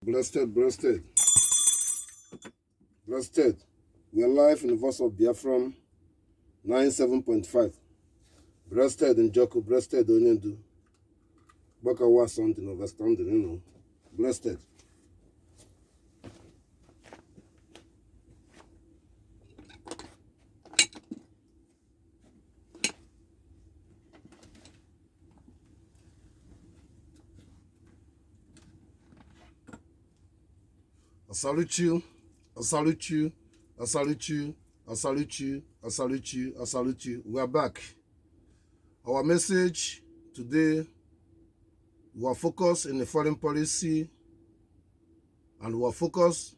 Blessed. We are live in the voice of Biafran 97.5. Blessed in Joko, blessed Onyendu. Bakawa something overstanding, you know. Blessed. I salute you. I salute you. I salute you. I salute you. I salute you. I salute you. We are back. Our message today, we are focused in the foreign policy and we are focused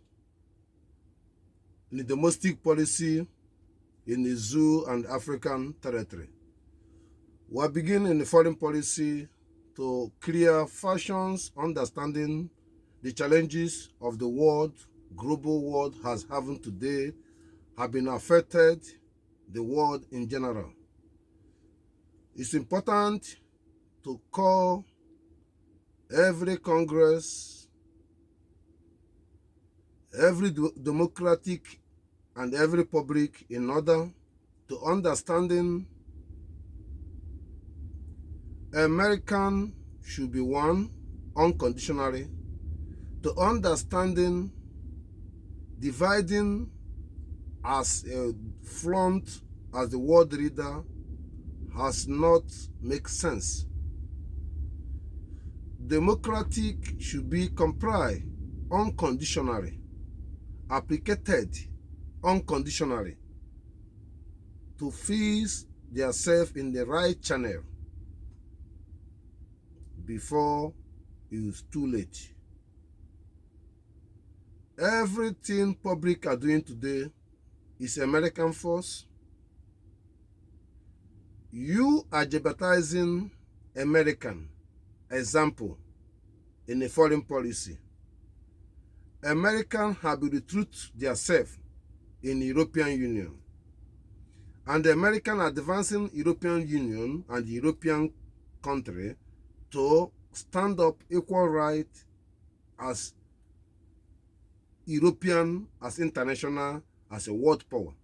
in the domestic policy in the zoo and African territory. We are beginning in the foreign policy to clear fashions, understanding the challenges of the world, global world has having today, have been affected the world in general. It's important to call every Congress, every democratic and every public in order to understanding American should be one unconditionally, to understanding dividing as a front as the world leader has not make sense. Democratic should be comprised unconditionally, applicated unconditionally to fix themselves in the right channel before it's too late. Everything public are doing today is American force. You are jeopardizing American example in a foreign policy. Americans have retreated themselves in the European Union. And the Americans are advancing European Union and the European country to stand up equal right as European, as international, as a world power.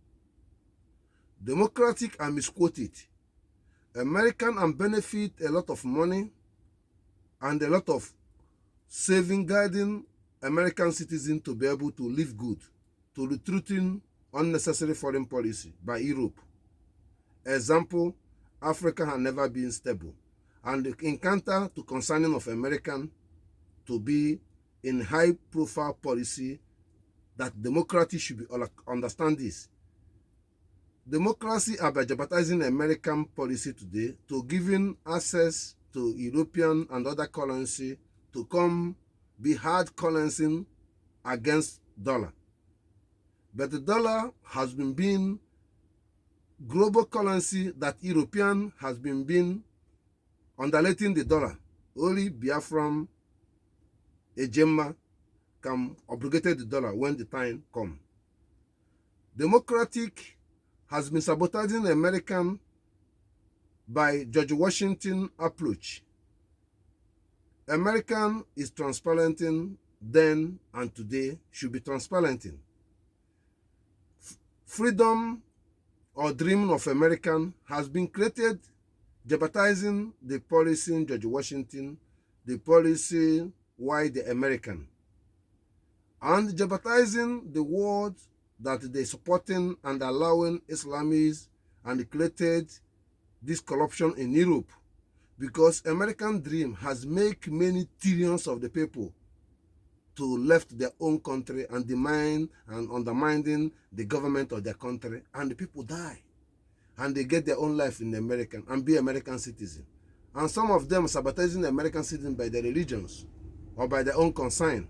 Democratic are misquoted. American and benefit a lot of money and a lot of saving, guiding American citizens to be able to live good, to retreating unnecessary foreign policy by Europe. Example, Africa has never been stable. And the encounter to concerning of American to be in high profile policy that democracy should be understand this. Democracy are by jeopardizing American policy today to giving access to European and other currency to come be hard currency against dollar. But the dollar has been being global currency that European has been underrating the dollar. Only Biafran, ageibst can obligate the dollar when the time comes. Democratic has been sabotaging American by George Washington approach. American is transparenting then and today, should be transparenting. Freedom or dream of American has been created jeopardizing the policy in George Washington, the policy why the American, and jeopardizing the world that they supporting and allowing Islamists and created this corruption in Europe, because American dream has made many trillions of the people to left their own country and demand and undermining the government of their country, and the people die and they get their own life in American and be American citizen. And some of them sabotaging the American citizen by their religions or by their own concern.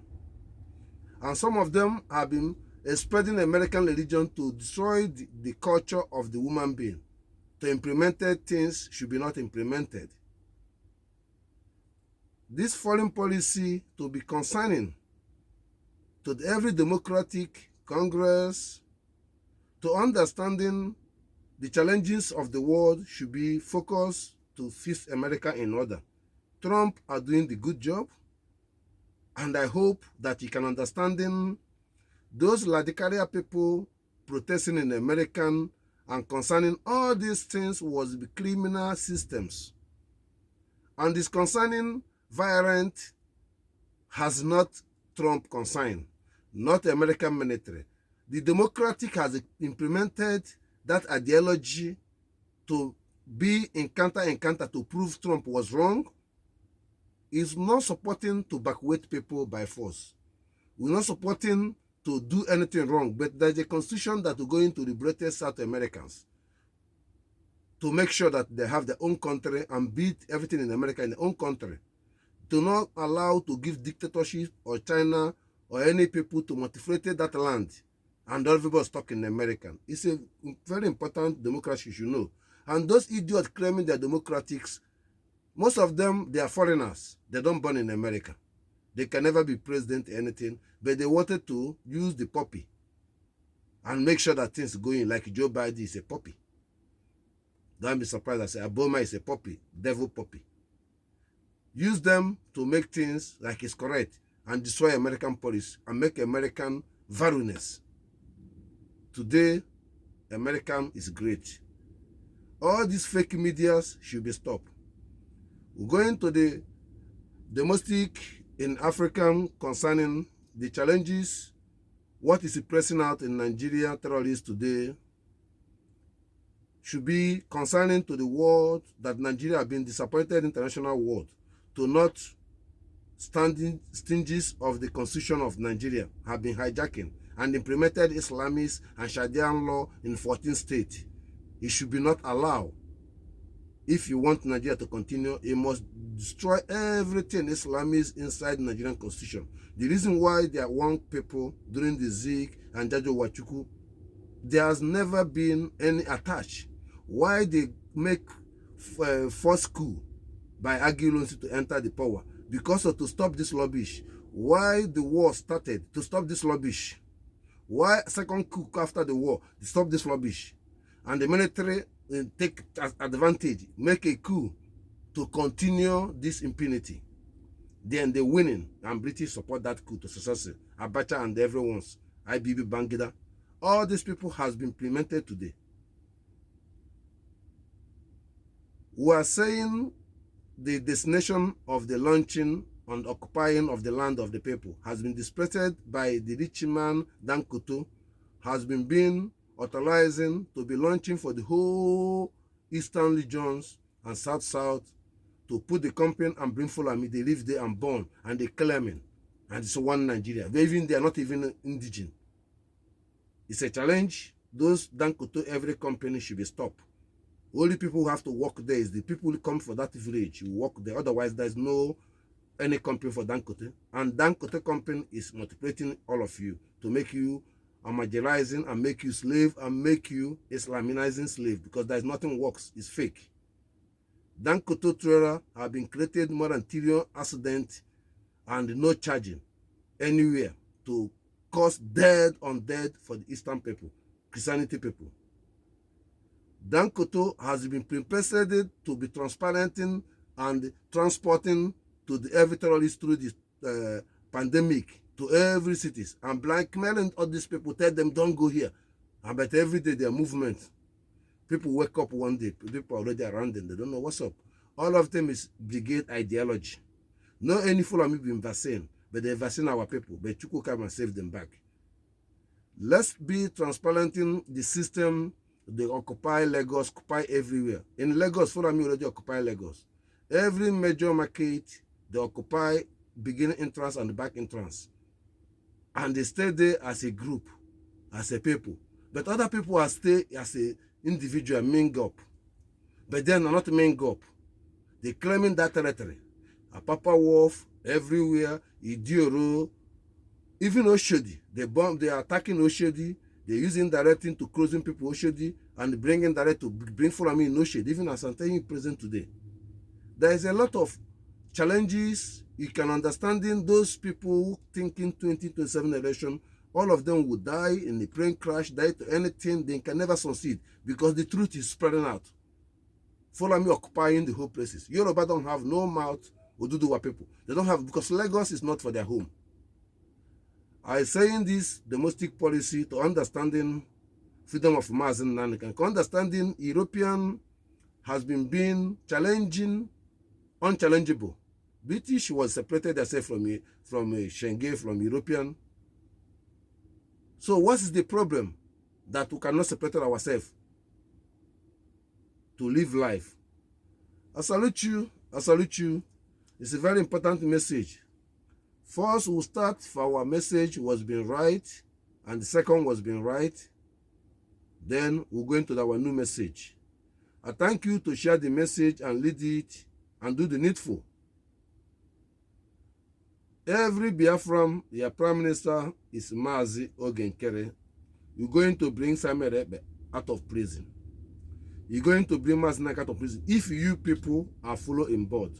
And some of them have been spreading American religion to destroy the culture of the human being. To implemented things should be not implemented. This foreign policy to be concerning to every democratic Congress, to understanding the challenges of the world should be focused to fix America in order. Trump are doing the good job. And I hope that you can understand those radical people protesting in American and concerning all these things was the criminal systems. And this concerning violent has not Trump concerned, not American military. The Democratic has implemented that ideology to be encounter to prove Trump was wrong. Is not supporting to backweight people by force. We're not supporting to do anything wrong, but there's a constitution that will go into liberate South Americans to make sure that they have their own country and beat everything in America in their own country. Do not allow to give dictatorship or China or any people to motivate that land and everybody stuck in American. It's a very important democracy, you should know. And those idiots claiming they're democratics, most of them, they are foreigners. They don't born in America. They can never be president or anything, but they wanted to use the puppy and make sure that things going like Joe Biden is a puppy. Don't be surprised I say Obama is a puppy, devil puppy. Use them to make things like it's correct and destroy American policy and make American valueless. Today, American is great. All these fake medias should be stopped. We're going to the domestic in Africa concerning the challenges, what is pressing out in Nigeria terrorists today should be concerning to the world that Nigeria have been disappointed international world to not standing stinges of the constitution of Nigeria have been hijacking and implemented Islamist and Sharia law in 14 states. It should be not allowed. If you want Nigeria to continue, it must destroy everything Islamist inside the Nigerian constitution. The reason why there were people during the Zik and Jajo Wachuku, there has never been any attach. Why they make force coup by Aguilonsi to enter the power? Because of to stop this lobbies. Why the war started? To stop this lobbies. Why second coup after the war? To stop this lobbies. And the military take advantage, make a coup to continue this impunity. Then they're winning, and British support that coup to success. Abacha and everyone's, IBB Bangida. All these people has been implemented today. We are saying the destination of the launching and occupying of the land of the people has been disputed by the rich man Dankoto, has been authorizing to be launching for the whole eastern regions and south to put the company and bring Fulani. They live there and born and they claiming, and it's one Nigeria. They are not even indigenous. It's a challenge. Those Dankoto, every company should be stopped. Only people who have to work there is the people who come for that village. You work there. Otherwise, there's no any company for Dankote. And Dankote company is manipulating all of you to make you marginalizing and make you slave and make you Islamizing slave, because there's nothing works. It's fake. Dankote trailer have been created more than trillion accident and no charging anywhere to cause dead on dead for the Eastern people, Christianity people. Dankoto has been prepared to be transparenting and transporting to the every terrorist through this pandemic to every cities and blackmailing all these people, tell them don't go here. And but every day their movement, people wake up one day, people already around them, they don't know what's up. All of them is brigade ideology. No any Fulani been vaccine, but they vaccine our people, but Chuku come and save them back. Let's be transparent in the system. They occupy Lagos, occupy everywhere. In Lagos, Fulani already occupy Lagos. Every major market, they occupy beginning entrance and the back entrance. And they stay there as a group, as a people. But other people are stay as an individual, ming up. But then are not ming up. They claiming that territory. Apapa Wharf, everywhere, Idioro, even Oshodi. They are attacking Oshodi. They're using directing to closing people Oshodi and bringing direct to bring Fulani in Oshodi, even as I'm telling you present today. There is a lot of challenges. You can understand in those people thinking 2027 election, all of them would die in a plane crash, die to anything. They can never succeed because the truth is spreading out. Follow me occupying the whole places. Yoruba don't have no mouth Oduduwa people. They don't have, because Lagos is not for their home. I saying this domestic policy to understanding freedom of Mazi Nnamdi Kanu, understanding European has been challenging, unchallengeable. British was separated themselves from Schengen, from European. So what is the problem? That we cannot separate ourselves to live life. I salute you. I salute you. It's a very important message. First, we'll start for our message was being right, and the second was being right. Then we'll go into our new message. I thank you to share the message and lead it and do the needful. Every Biafran, their Prime Minister is Mazi Oge Nkere. You're going to bring Simon Ekpa out of prison. You're going to bring Mazi Nnamdi Kanu out of prison if you people are following board.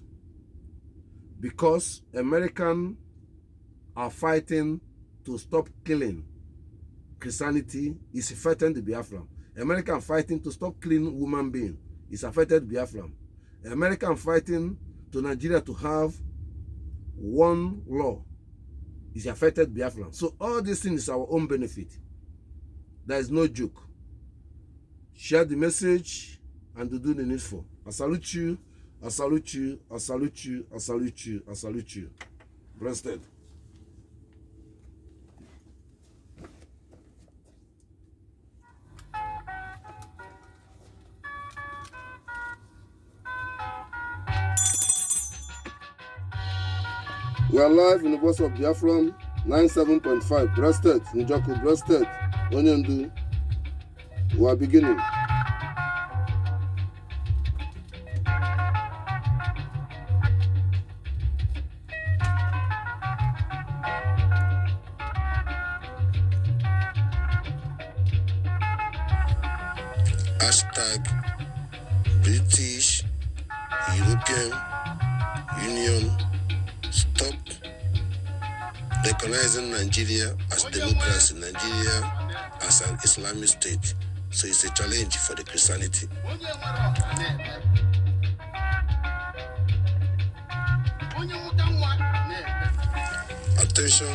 Because Americans are fighting to stop killing Christianity, is affecting the Biafran. American fighting to stop killing human beings, is affected Biafran. American fighting to Nigeria to have one law, is affected Biafran. So all these things is our own benefit. There is no joke. Share the message and do the needful. I salute you. I salute you. I salute you. I salute you. I salute you. Blessed. We are live in the voice of Biafran 97.5. Breasted, Njoku, breasted, Onyendu. We are beginning. Hashtag British European Union stop recognizing Nigeria as democracy, Nigeria as an Islamic state. So it's a challenge for the Christianity. Attention,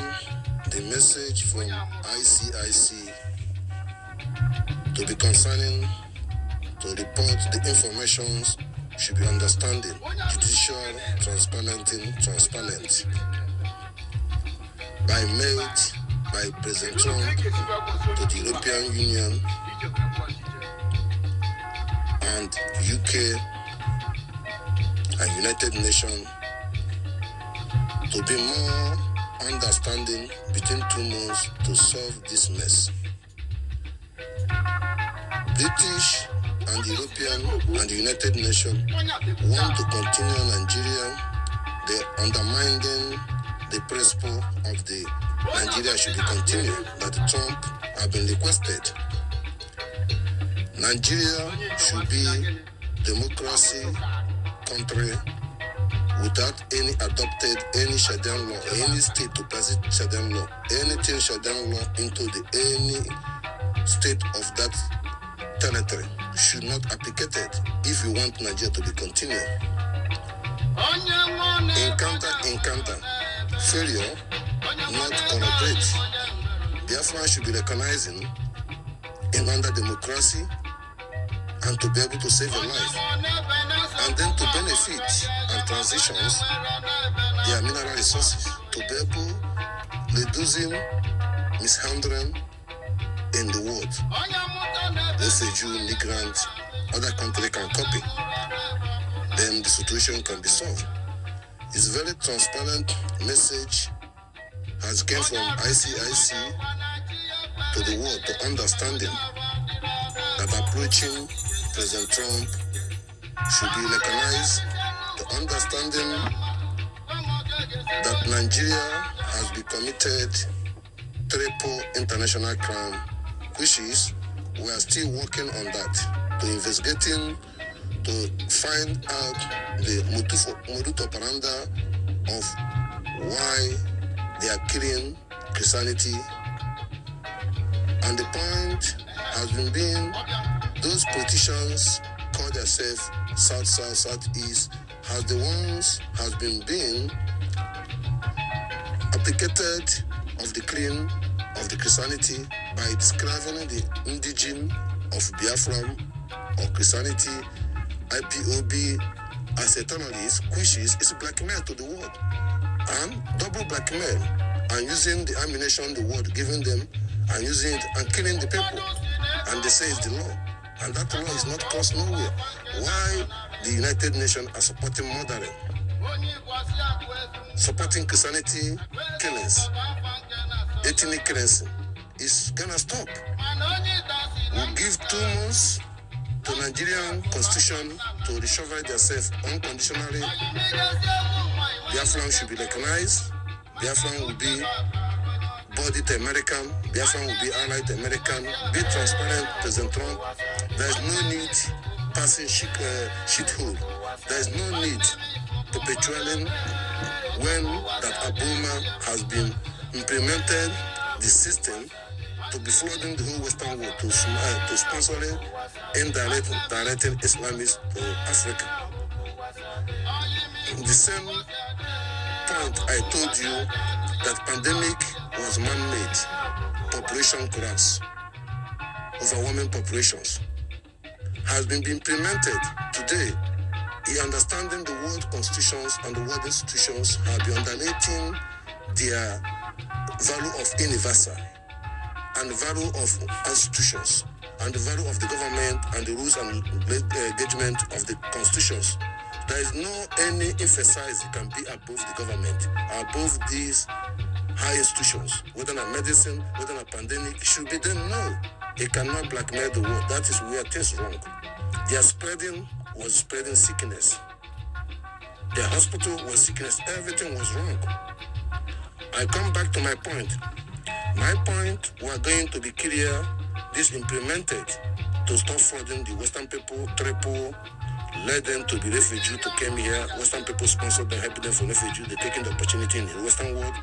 the message from ICIC to be concerning to report the informations should be understanding, judicial, transparent, by mailed by President Trump to the European Union and UK and United Nations to be more understanding between two months to solve this mess. British and European and the United Nations want to continue Nigeria. They undermining the principle of the Nigeria should be continued that Trump have been requested. Nigeria should be democracy country without any adopted any shutdown law, any state to pass it shutdown law, anything shutdown law into the any state of that territory should not be applicated if you want Nigeria to be continued. Encounter, failure, not collaborate. Biafra should be recognizing in under democracy and to be able to save a life, and then to benefit and transitions their mineral resources, to be able reducing mishandling in the world. Refugee, migrant, other country can copy. Then the situation can be solved. It's very transparent message has came from ICIC to the world to understanding that approaching President Trump should be recognized, to understanding that Nigeria has been committed triple international crime, which is we are still working on that, to investigating, to find out the modus operandi of why they are killing Christianity. And the point has been those politicians call themselves South, South, Southeast, has been being applicated of the claim of the Christianity by describing the indigene of Biafran or Christianity, IPOB, as eternalist, which is blackmail to the world, and double blackmail, and using the ammunition the world giving them, and using it and killing the people, and they say it's the law, and that law is not crossed nowhere. Why the United Nations are supporting murdering, supporting Christianity killings, ethnic cleansing, is gonna stop. We give 2 months to Nigerian constitution to reshovel themselves unconditionally. Biafran should be recognized. Biafran will be bodied American. Biafran will be allied American. Be transparent, President Trump. There is no need passing shithole. There is no need perpetuating when that Obama has been implemented the system to be flooding the whole Western world, to sponsoring and directing Islamists to Africa. The same point I told you that pandemic was man-made, population collapse, overwhelming populations, has been implemented today. In understanding the world constitutions and the world institutions have been underrating their value of universal and the value of institutions and the value of the government and the rules and engagement of the constitutions. There is no any emphasis can be above the government, above these high institutions, whether a medicine, whether a pandemic, should be done. No, it cannot blackmail the world. That is where things wrong. Their spreading was spreading sickness. Their hospital was sickness. Everything was wrong. I come back to my point. My point, we are going to be clear, this implemented to stop frauding the Western people, triple, led them to be refugees to come here. Western people sponsored them, helping them for refugees. They're taking the opportunity in the Western world.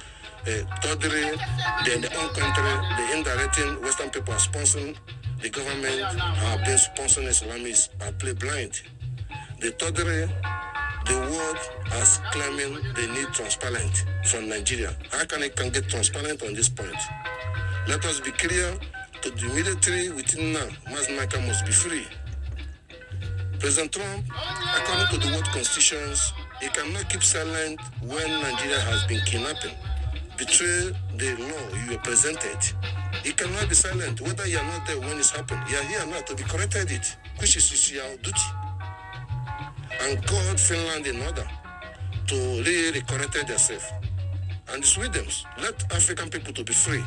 Thirdly, they're in their own country, the indirecting Western people are sponsoring the government, have been sponsoring Islamists, are play blind. The thirdly, the world is claiming they need transparent from Nigeria. How can it get transparent on this point? Let us be clear to the military within now. Mazi Nnamdi Kanu must be free. President Trump, according to the world constitutions, he cannot keep silent when Nigeria has been kidnapping, betray the law you represented. He cannot be silent whether you are not there when it's happened. You are here now to be corrected it, which is your duty. And God, Finland in order to really correct themselves. And the Swedes, let African people to be free.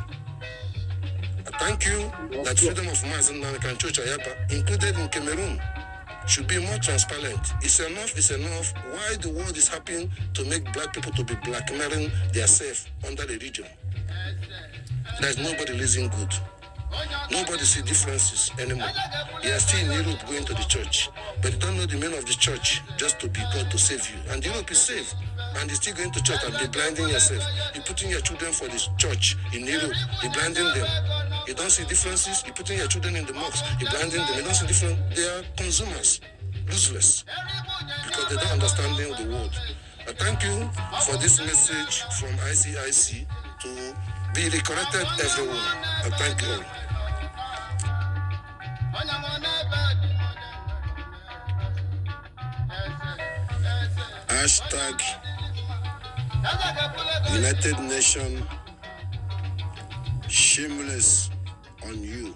I thank you that freedom of Mazi Nnamdi Kanu, included in Cameroon, should be more transparent. It's enough. Why the world is happy to make black people to be blackmailing themselves under the region? There's nobody losing good. Nobody see differences anymore. You are still in Europe going to the church, but you don't know the meaning of the church just to be God to save you. And Europe is safe, and you're still going to church and be blinding yourself. You're putting your children for this church in Europe, you're blinding them. You don't see differences, you're putting your children in the mosque, you're blinding them. You don't see difference. They are consumers, useless, because they don't understand the world. I thank you for this message from ICIC to be corrected everyone. I thank you all. Hashtag United Nations shameless on you.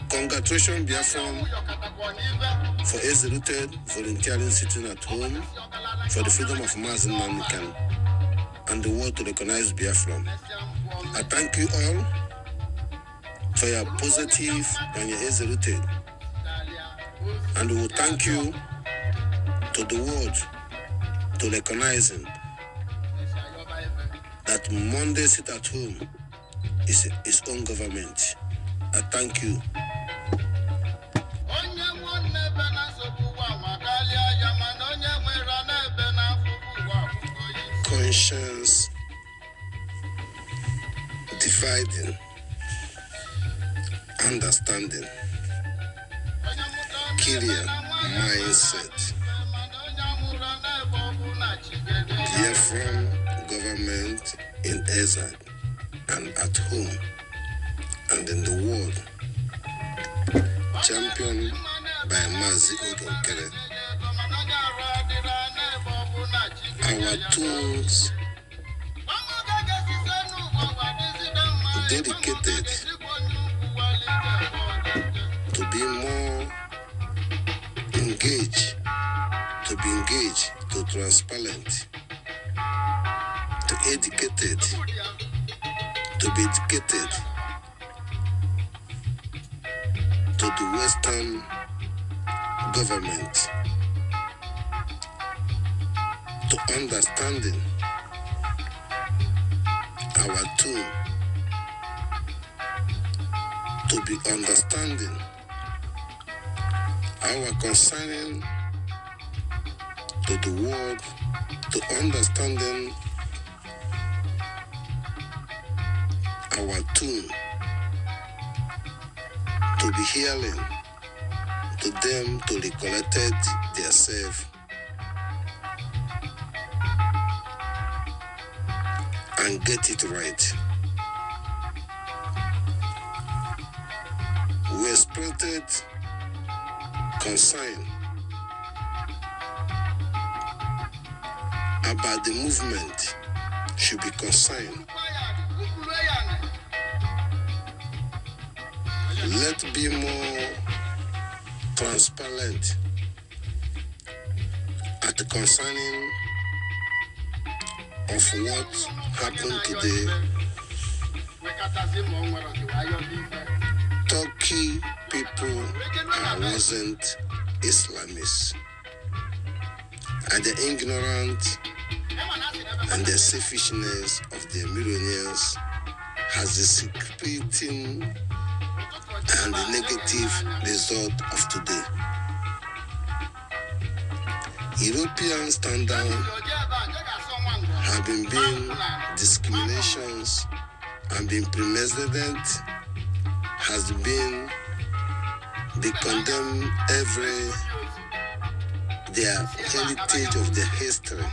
Congratulations, Biafran, for executed volunteering sitting at home for the freedom of Mazi Nnamdi Kanu and the world to recognize Biafran. I thank you all for your positive and your executed. And we will thank you to the world to recognizing that Monday sit at home is his own government. I thank you. Conscience dividing, understanding, clear mindset, Biafran government in exile and at home and in the world, championed by Mazi Oge Nkere. Our tunes dedicated to be more engaged, to transparent, to educated, to be educated to the Western government, to understanding our tune, to be understanding our concerning to the world, to understanding our tune, to be hearing to them to recollect theirselves and get it right. We expressed concern about the movement should be concerned. Let's be more transparent at the concerning of what happened today. Turkey people wasn't Islamists, and the ignorant and the selfishness of the millionaires has the secreting and the negative result of today. European standards have been discriminations and been premeditated, has been they condemn their heritage of their history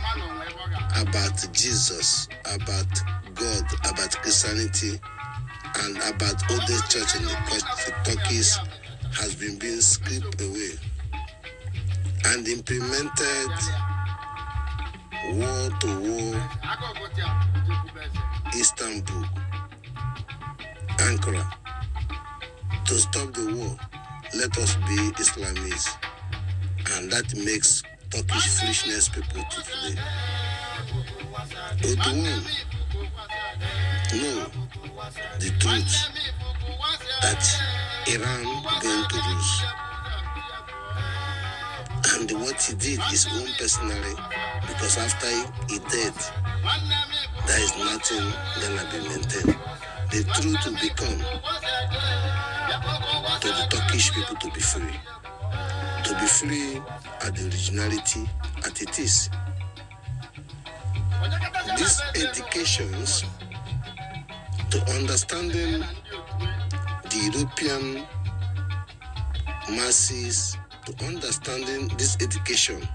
about Jesus, about God, about Christianity, and about all the church in the Turkeys has been being stripped away and implemented war-to-war Istanbul, Ankara. To stop the war, let us be Islamists, and that makes Turkish foolishness people to today. Overwhelm know the truth that Iran going to lose, and what he did his own personally, because after he dead, there is nothing gonna be maintained. The truth will become to the Turkish people to be free at the originality as it is. These educations to understanding the European masses, to understanding this education,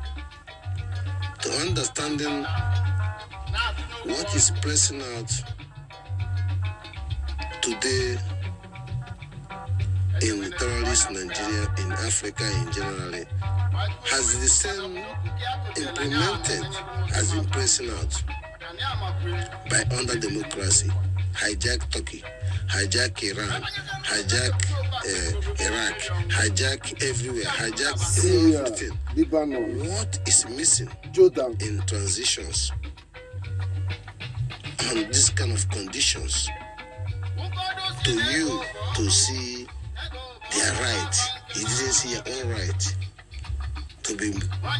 to understanding what is pressing out today in the terrorist Nigeria, in Africa in general, has the same implemented, has been pressing out by under democracy, hijack Turkey, hijack Iran, hijack Iraq, hijack everywhere, hijack Syria, everything. Lebanon. What is missing Jordan in transitions on this kind of conditions to you to see their right? You didn't see your own right to be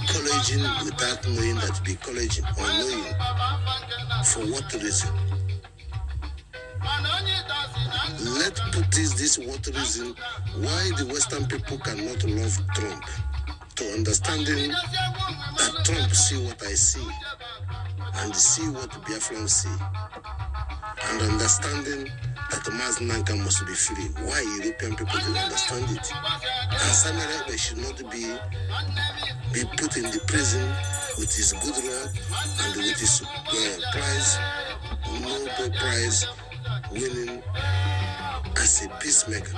colleging without knowing that to be colleging or knowing for what reason. Let's put this what reason why the Western people cannot love Trump, to understanding that Trump see what I see and see what Biafrans see, and understanding that Mazi Nnamdi Kanu must be free. Why European people don't understand it? And Simon Ekpa should not be be put in the prison with his good luck and with his Nobel Prize winning as a peacemaker.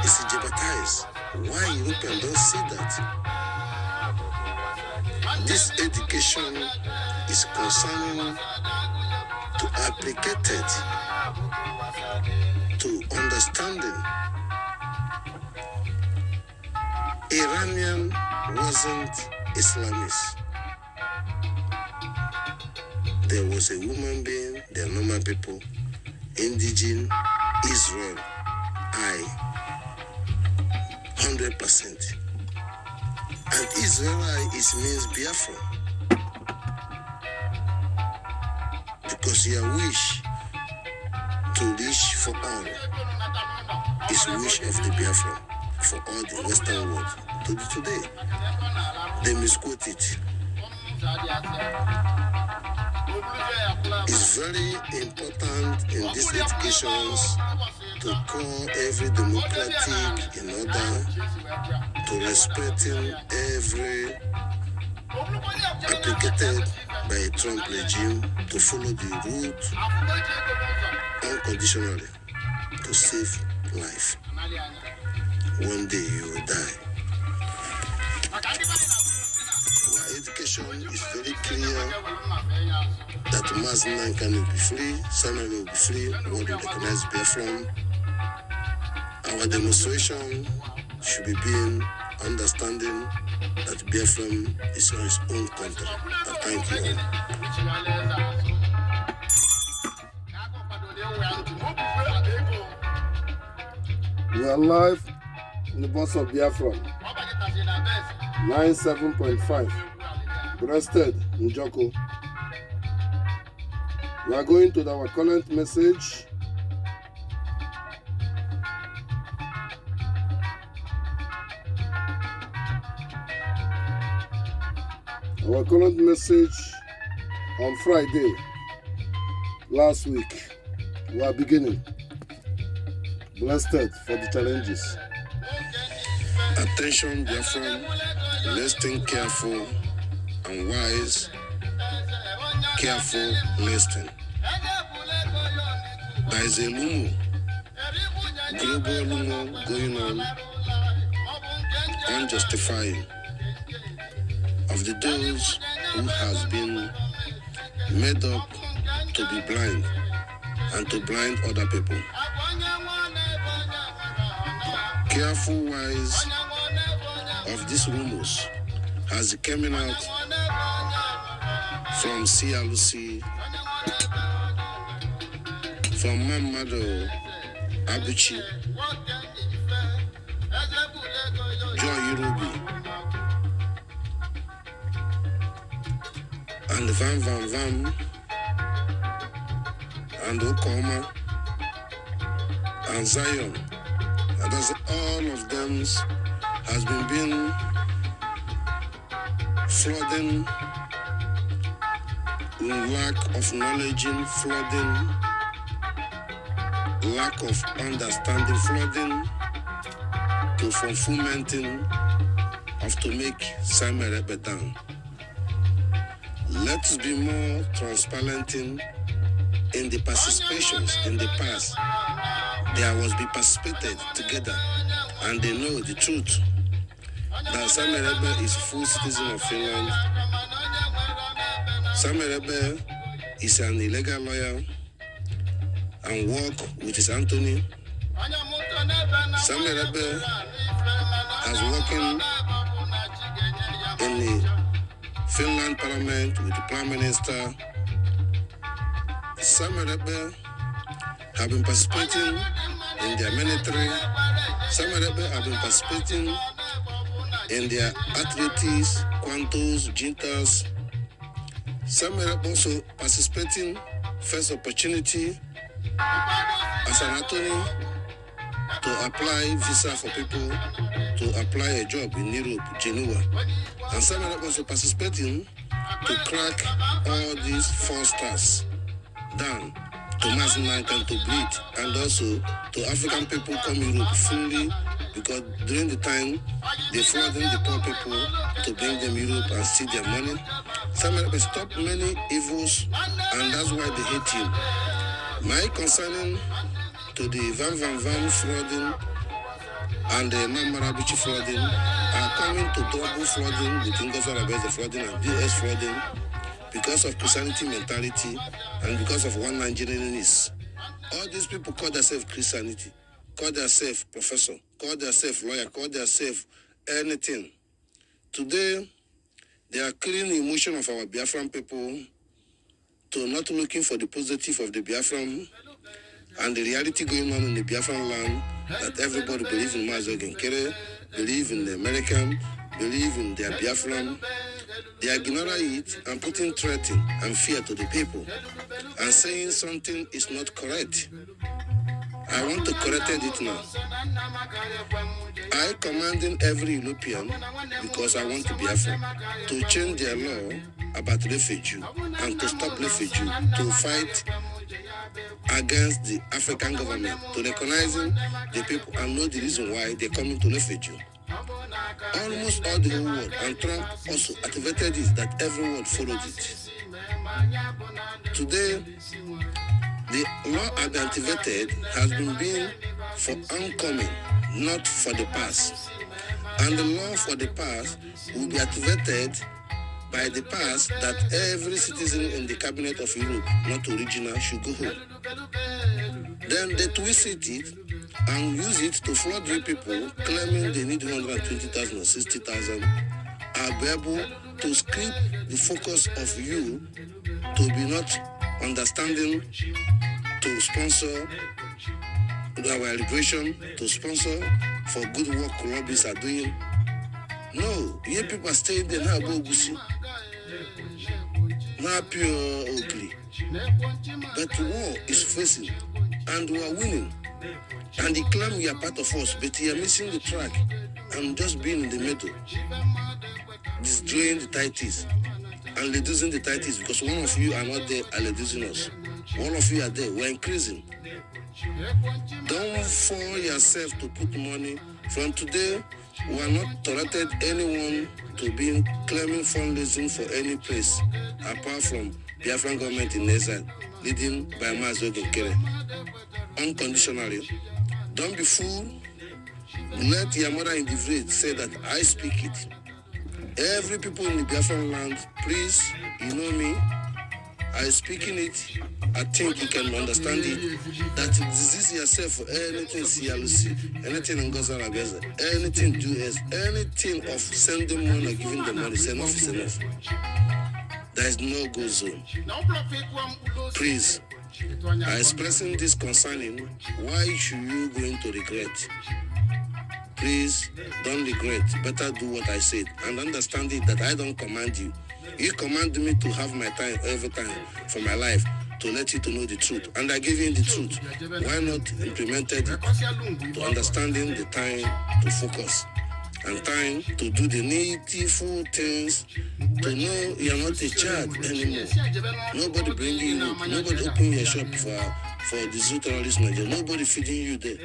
It's jeopardized. Why Europeans don't see that? This education is concerning to applicated to understanding. Iranian wasn't Islamist. There was a woman being, there are normal people, indigenous Israel, 100%. And Israel means Biafra. Because your wish to reach for all is wish of the Biafra for all the Western world. Today, they misquote it. It's very important in these educations to call every democratic in order to respecting every applicated by a Trump regime to follow the route unconditionally to save life. One day you will die. Our education is very clear that Mazi Nnamdi Kanu will be free, Simon will be free, we will recognize Biafran. Our demonstration should be being understanding that Biafran is on its own country. And thank you all. We are live in the bus of Biafra, 97.5, breasted in Joko. We are going to our current message. Our current message on Friday, last week, we are beginning. Blessed for the challenges. Attention, Biafran, listen careful and wise. Careful listening. There is a lumo, global lumo going on, unjustified, of the those who has been made up to be blind and to blind other people. Careful wise of these rumors has coming out from CLC, from Mamado Abuchi, Joy Ruby, and Van, and Okoma, and Zion. And that's all of them has been flooding, lack of knowledge, flooding, lack of understanding, flooding to fulfillmenting of to make Simon Ekpa down. Let us be more transparent in the participations in the past. There was be participated together and they know the truth that Simon Ekpa is full citizen of Finland. Simon Ekpa is an illegal lawyer and work with his Anthony. Simon Ekpa has working in the Finland parliament with the Prime Minister. Simon Ekpa have been participating in their military. Simon Ekpa have been participating in their athletics, quantos, juntas. Simon Ekpa also participating first opportunity as an attorney to apply visa for people to apply a job in Europe, Geneva. And Simon Ekpa also participating to crack all these fraudsters down to Mazi Nnamdi Kanu to bleed, and also to African people come Europe fully because during the time they frauding the poor people to bring them Europe and steal their money. Simon Ekpa stop many evils, and that's why they hate you. My concerning to the van frauding and the Mamarabichi frauding are coming to double frauding with the frauding and DS frauding because of Christianity mentality and because of one Nigerianness. All these people call themselves Christianity, call themselves professor, call themselves lawyer, call themselves anything. Today, they are killing the emotion of our Biafran people to not looking for the positive of the Biafran and the reality going on in the Biafran land, that everybody believes in Mazi Oge Nkere, believe in the American, believe in their Biafran. They ignore it and putting threat and fear to the people and saying something is not correct. I want to correct it now. I commanding every European, because I want to be Biafra, to change their law about refugee and to stop refugee, to fight against the African government, to recognizing the people and know the reason why they're coming to refugee. Almost all the whole world, and Trump also activated it, that everyone followed it. Today, the law activated has been for oncoming, not for the past. And the law for the past will be activated by the past that every citizen in the cabinet of Europe, not original, should go home. Then they twist it and use it to fraud people claiming they need 120,000 or 60,000 are able to script the focus of you to be not understanding, to sponsor our liberation, to sponsor for good work lobbies are doing. No, here people are staying there now, now pure ugly. But war is facing, and we are winning. And they claim you are part of us, but you are missing the track and just being in the middle, destroying the titles and reducing the titles, because one of you are not there and reducing us. One of you are there, we're increasing. Don't fall yourself to put money. From today, we are not tolerated anyone to be claiming fundraising for any place apart from Biafran government in exile, leading by Mazi Oge Nkere. Unconditionally. Don't be fooled. Let your mother in the village say that I speak it. Every people in the Biafran land, please, you know me, I speaking it. I think you can understand it. That disease yourself for anything CLC, anything in Gaza, anything US, anything of sending money or giving the money, say enough is enough. There is no go zone. Please, I expressing this concerning, why should you going to regret? Please don't regret. Better do what I said and understand it that I don't command you. You command me to have my time every time for my life to let you to know the truth. And I give you the truth. Why not implemented it to understanding the time to focus and time to do the needful things, to know you are not a child anymore. Nobody bringing you, nobody opening your shop for the zoo terrorist Nigeria. Nobody feeding you there.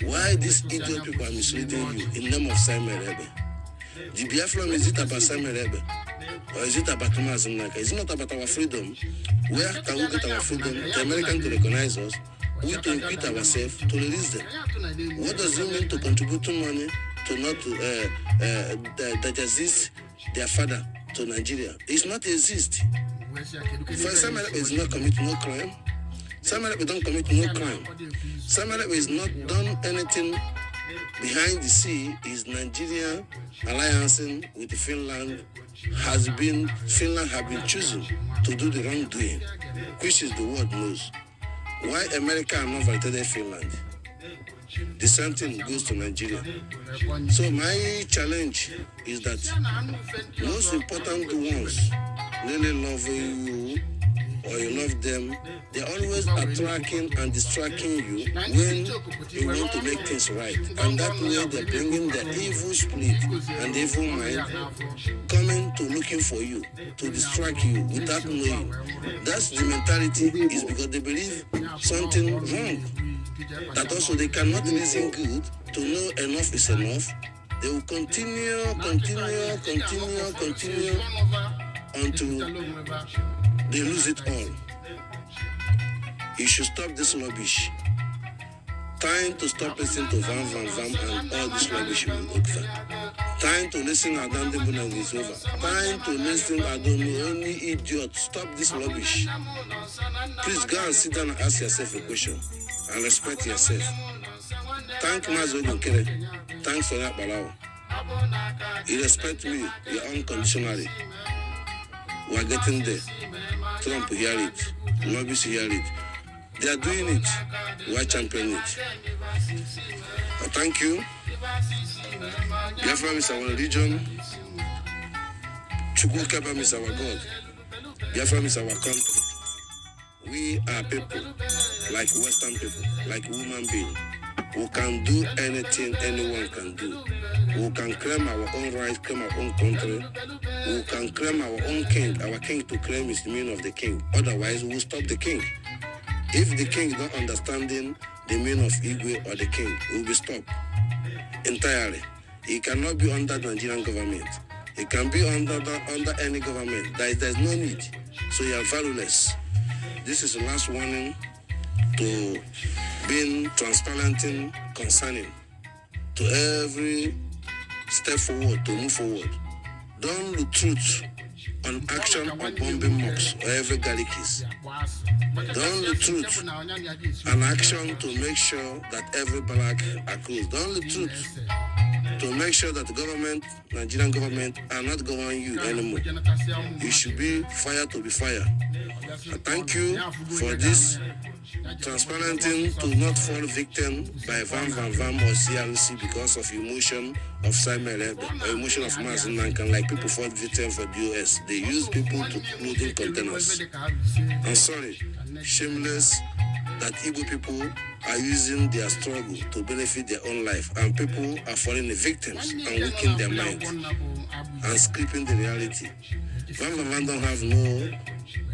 Why these idiot people are misleading you in the name of Simon Ekpa? The Biafran, is it about Simon Ekpa? Or is it about Mazi Nnamdi Kanu? Is it not about our freedom? Where can we get our freedom? The American to recognize us, we to impede ourselves to release them. What does it mean to contribute money to not digest their father to Nigeria? It's not exist. For Simon Ekpa is not commit no crime. Simon Ekpa don't commit no crime. Simon Ekpa is not done anything behind the sea. Is Nigeria alliancing with Finland Finland have been chosen to do the wrongdoing, which is the world knows. Why America are not validated Finland? The same thing goes to Nigeria. So my challenge is that most important ones really love you or you love them, they're always attracting and distracting you when you want to make things right. And that way they're bringing their evil spirit and evil mind coming to looking for you, to distract you without knowing. That's the mentality, is because they believe something wrong. that also they cannot listen good to know enough is enough. They will continue until they lose it all. You should stop this rubbish. Time to stop listening to Vam and all this rubbish will be over. Time to listen to Adam Dembunang is over. Time to listen to only idiot. Stop this rubbish. Please go and sit down and ask yourself a question and respect yourself. Thank Mazi Oge Nkere. Thanks for that, Balao. You respect me, you unconditionally. We are getting there. Trump hear it. Lobbies hear it. They are doing it. We are championing it. Thank you. Biafra is our religion. Chukwu is our God. Biafra is our country. We are people, like Western people, like human beings, who can do anything anyone can do. Who can claim our own rights, claim our own country. Who can claim our own king. Our king to claim is the meaning of the king. Otherwise, we will stop the king. If the king is not understanding the meaning of Igwe or the king, he will be stopped entirely. He cannot be under the Nigerian government. He can be under any government. There is no need. So you are valueless. This is the last warning to being transparent in concerning to every step forward, to move forward. Don't look truth on action or bombing mocks or every garrikis. Don't look truth on action to make sure that every barrack are closed. Don't look truth to make sure that the government, Nigerian government, are not governing you anymore. You should be fire to be fire. I thank you for this transparenting to not fall victim by Vam or CRC because of emotion of Simon Ekpa or emotion of Mazi Nnamdi Kanu, like people fall victim for the US. They use people to loading containers. I'm sorry, shameless that Igbo people are using their struggle to benefit their own life, and people are falling the victims and weakening their mind and skipping the reality. Vam don't have no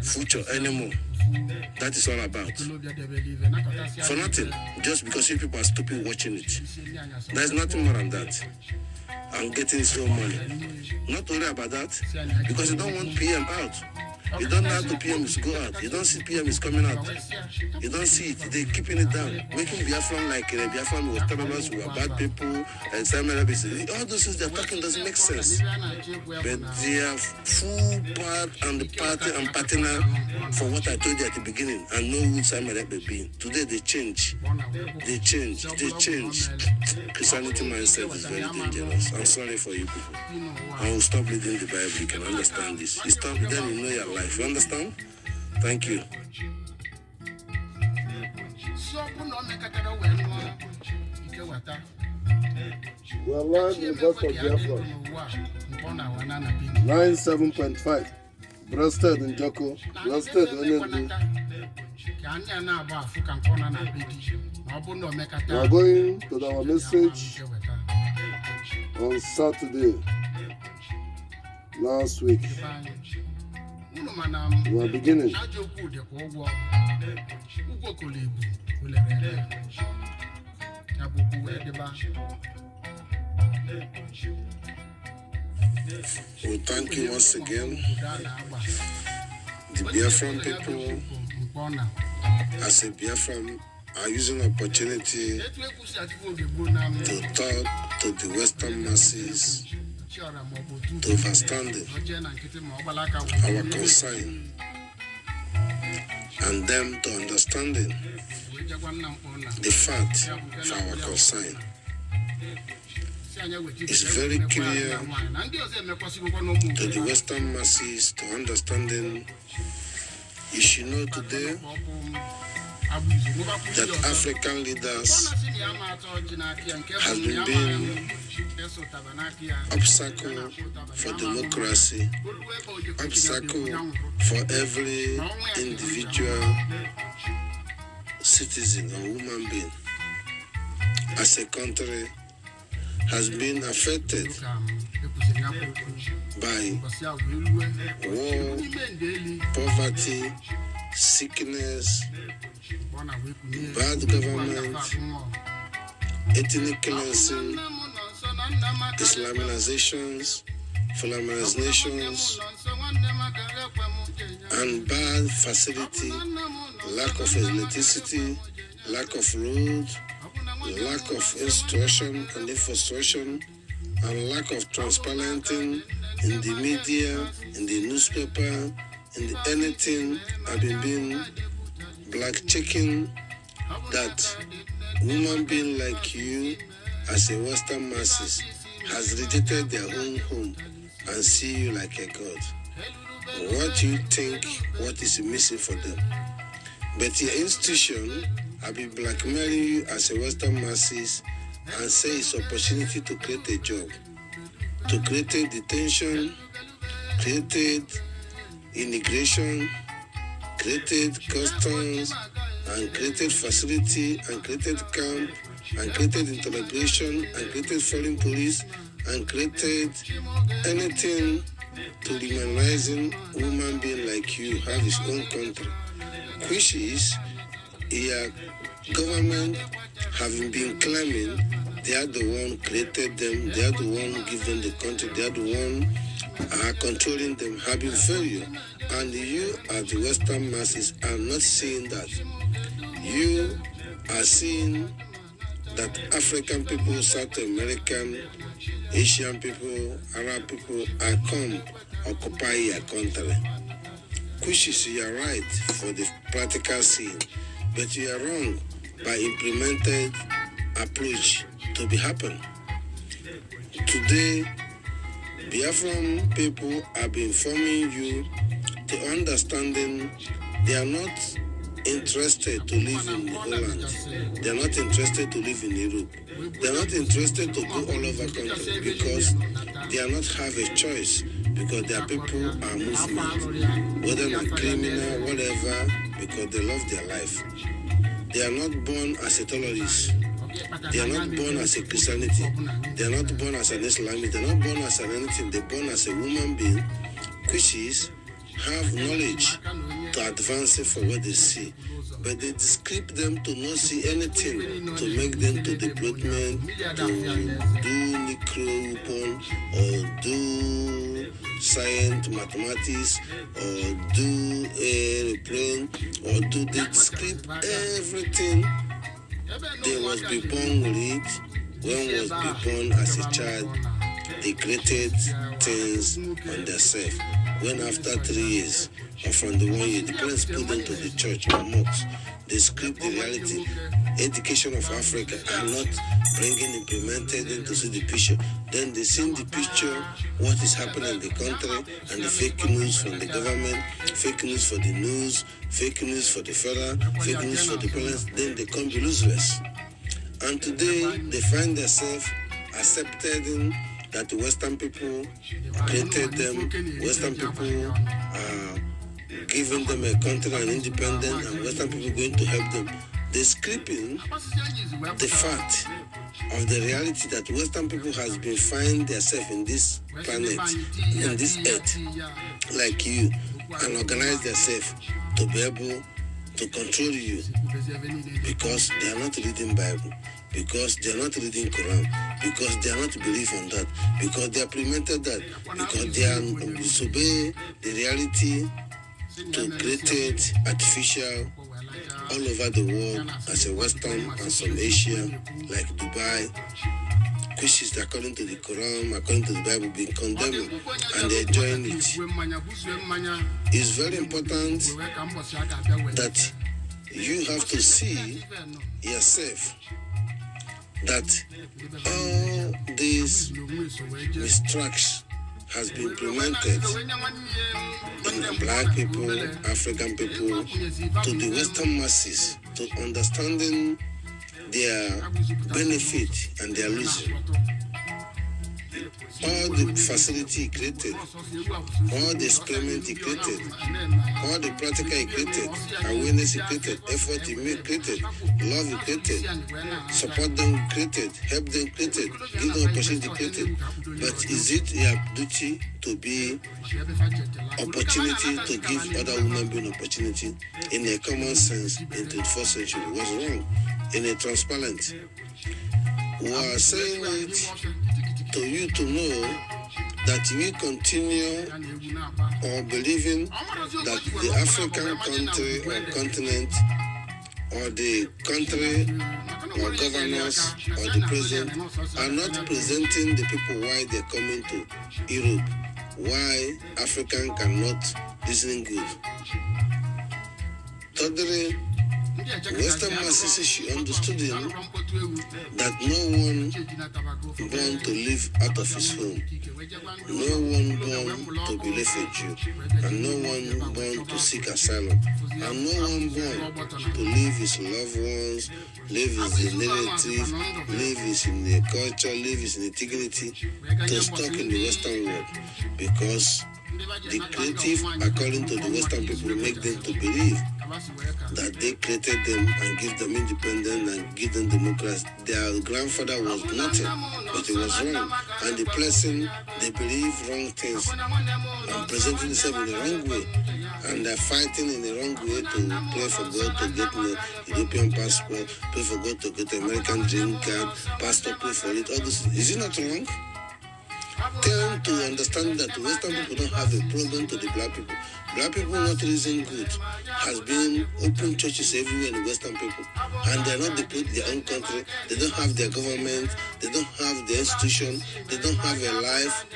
future anymore. That is all about. For nothing, just because you people are stupid watching it. There is nothing more than that. I'm getting his own money. Not worry about that, because you don't want PM out. You don't know how to PM is go out. You don't see PM is coming out. You don't see it. They're keeping it down. Making Biafran like Biafran was telling us we are bad people and Simon Ekpa. All those things they're talking doesn't make sense. But they are full part and the party and partner for what I told you at the beginning and know who Simon Ekpa being. Today they change. They change. Christianity mindset is very dangerous. I'm sorry for you people. I will stop reading the Bible. You can understand this. You stop, then you know your life. You understand? Thank you. We are live in the voice of Biafra. 97.5. Breasted in Joko. Breasted in we are going to our message on Saturday last week. We are beginning. We thank you once again, the Biafran people, as a Biafran, are using opportunity to talk to the Western masses to understand our concern and them to understanding the fact for our concern. It's very clear to the Western masses to understanding. You should know today that African leaders have been being obstacle for democracy, obstacle for every individual citizen or human being as a country has been affected by war, poverty, sickness, bad government, ethnic cleansing, Islamizations, Fulanizations, and bad facility, lack of electricity, lack of road, lack of institution and infrastructure, and lack of transparency in the media, in the newspaper, in the anything have been black checking that human being like you as a Western masses has rejected their own home and see you like a god. What do you think what is missing for them? But your institution have been blackmailing you as a Western masses and say it's opportunity to create a job, to create a detention, created immigration, created customs, and created facility, and created camp, and created interrogation, and created foreign police, and created anything to demonizing human being like you have his own country, which is your government having been claiming they are the one created them, they are the one give them the country, they are the one controlling them, have been failure. And you as the Western masses are not seeing that. You are seeing that African people, South American, Asian people, Arab people are come occupy your country. Which is you are right for the practical scene, but you are wrong by implemented approach to be happen. Today, Biafran people have been informing you the understanding they are not interested to live in Holland. They are not interested to live in Europe. They are not interested to go all over country because they are not have a choice because their people are movement, whether they're criminal, whatever, because they love their life. They are not born as a terrorist. They are not born as a Christianity. They are not born as an Islamic. They are not born as an anything. They are born as a human being, which is have knowledge to advance it for what they see. But they describe them to not see anything to make them to development, to do nuclear weapon, or do science, mathematics, or do airplane, or do they describe everything they was be born with it. When was be born as a child, they created things on themselves. When after 3 years, or from the 1 year, the parents put them to the church or mosques, they script the reality. Education of Africa are not bringing implemented into see the picture. Then they see the picture, what is happening in the country, and the fake news from the government, fake news for the news, fake news for the federal, fake news for the parents, then they come be useless. And today, they find themselves accepted in that the Western people created them, Western people giving them a country and independent, and Western people going to help them. They're scripting the fact of the reality that Western people has been finding themselves in this planet, in this earth, like you, and organize themselves to be able to control you because they are not reading Bible, because they are not reading Quran, because they are not believe on that, because they are implemented that, because they are disobey the reality to create artificial all over the world as a Western and some Asia like Dubai, which is according to the Quran, according to the Bible, being condemned, and they're enjoying it. It's very important that you have to see yourself that all these mistructs has been implemented in the black people, African people, to the Western masses, to understanding their benefit and their losing. all the facility he created, all the experiment he created, all the practical he created, awareness he created, effort he made created, love he created, support them created, help them created, give them opportunity created. But is it your duty to be opportunity to give other women being opportunity in a common sense in the 21st century? What's wrong? In a transparent. We are saying it to you to know that we continue or believing that the African country or continent or the country or governors or the president are not presenting the people why they're coming to Europe, why African cannot listen good. Thirdly, Western masses should understood that no one born to live out of his home, no one born to be refugee, and no one born to seek asylum, and no one born to live his loved ones, live his narrative, live his in the culture, live his in the dignity, to stuck in the Western world, because the creative, according to the Western people, make them to believe that they created them and give them independence and give them democracy. Their grandfather was nothing, but it was wrong. And the person, they believe wrong things and presenting themselves in the wrong way. And they're fighting in the wrong way to pray for God to get the European passport, pray for God to get the American dream card, pastor pray for it. All this. Is it not wrong? Tell them to understand that Western people don't have a problem to the black people. Black people not reason good. Has been open churches everywhere in the Western people. And they're not their own country. They don't have their government. They don't have their institution. They don't have a life.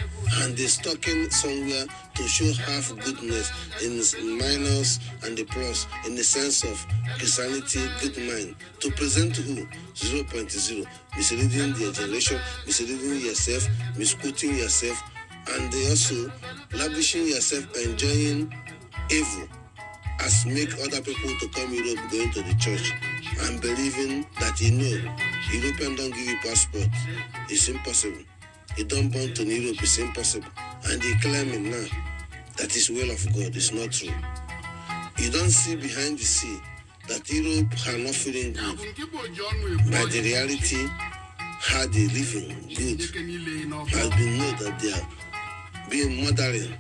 And they're stuck in somewhere to show half goodness in minus and the plus in the sense of Christianity, good mind. To present to who? 0.0. Misleading their generation, misleading yourself, misquoting yourself, and they also lavishing yourself, enjoying evil as make other people to come Europe going to the church and believing that European don't give you passport. It's impossible. You don't born to Europe, it's impossible. And they claiming now that is will of God. It's not true. You don't see behind the sea that Europe are not feeling good. But the reality, how they living good has been known that they are being murdering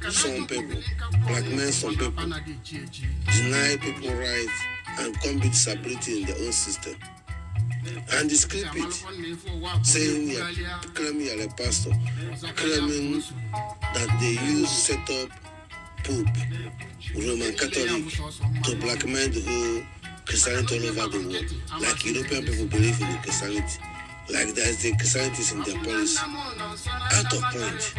some people, blackmail some people, deny people rights, and come with disability in their own system. And they script it, saying claiming you're a pastor, claiming that they use set up Pope, Roman Catholic, to blackmail the whole Christianity all over the world, like European people believe in the Christianity, like there's the Christianities in their policy. Out of point.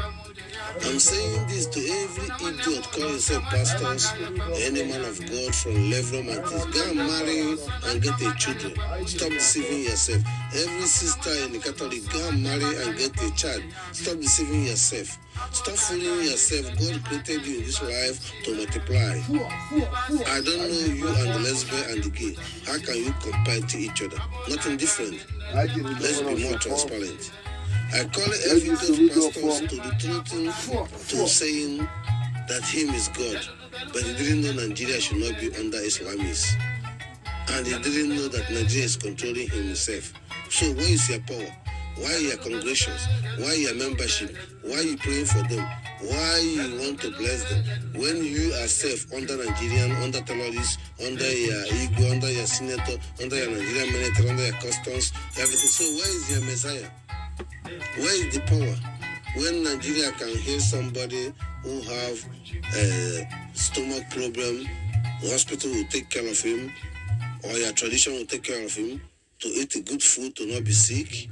I'm saying this to every idiot calling himself pastors, any man of God from level and this. Go and marry and get a children. Stop deceiving yourself. Every sister in the Catholic, go and marry and get a child. Stop deceiving yourself. Stop fooling yourself. God created you in this life to multiply. I don't know you and the lesbian and the gay. How can you compare to each other? Nothing different. Let's be more transparent. I call every pastors to the truth, to saying that him is God, but he didn't know Nigeria should not be under Islamists, and he didn't know that Nigeria is controlling himself. So where is your power? Why your congregations? Why your membership? Why you praying for them? Why you want to bless them? When you are safe under Nigerian, under terrorists, under your ego, under your senator, under your Nigerian military, under your customs, everything. So where is your Messiah? Where is the power? When Nigeria can hear somebody who have a stomach problem, the hospital will take care of him, or your tradition will take care of him, to eat a good food, to not be sick,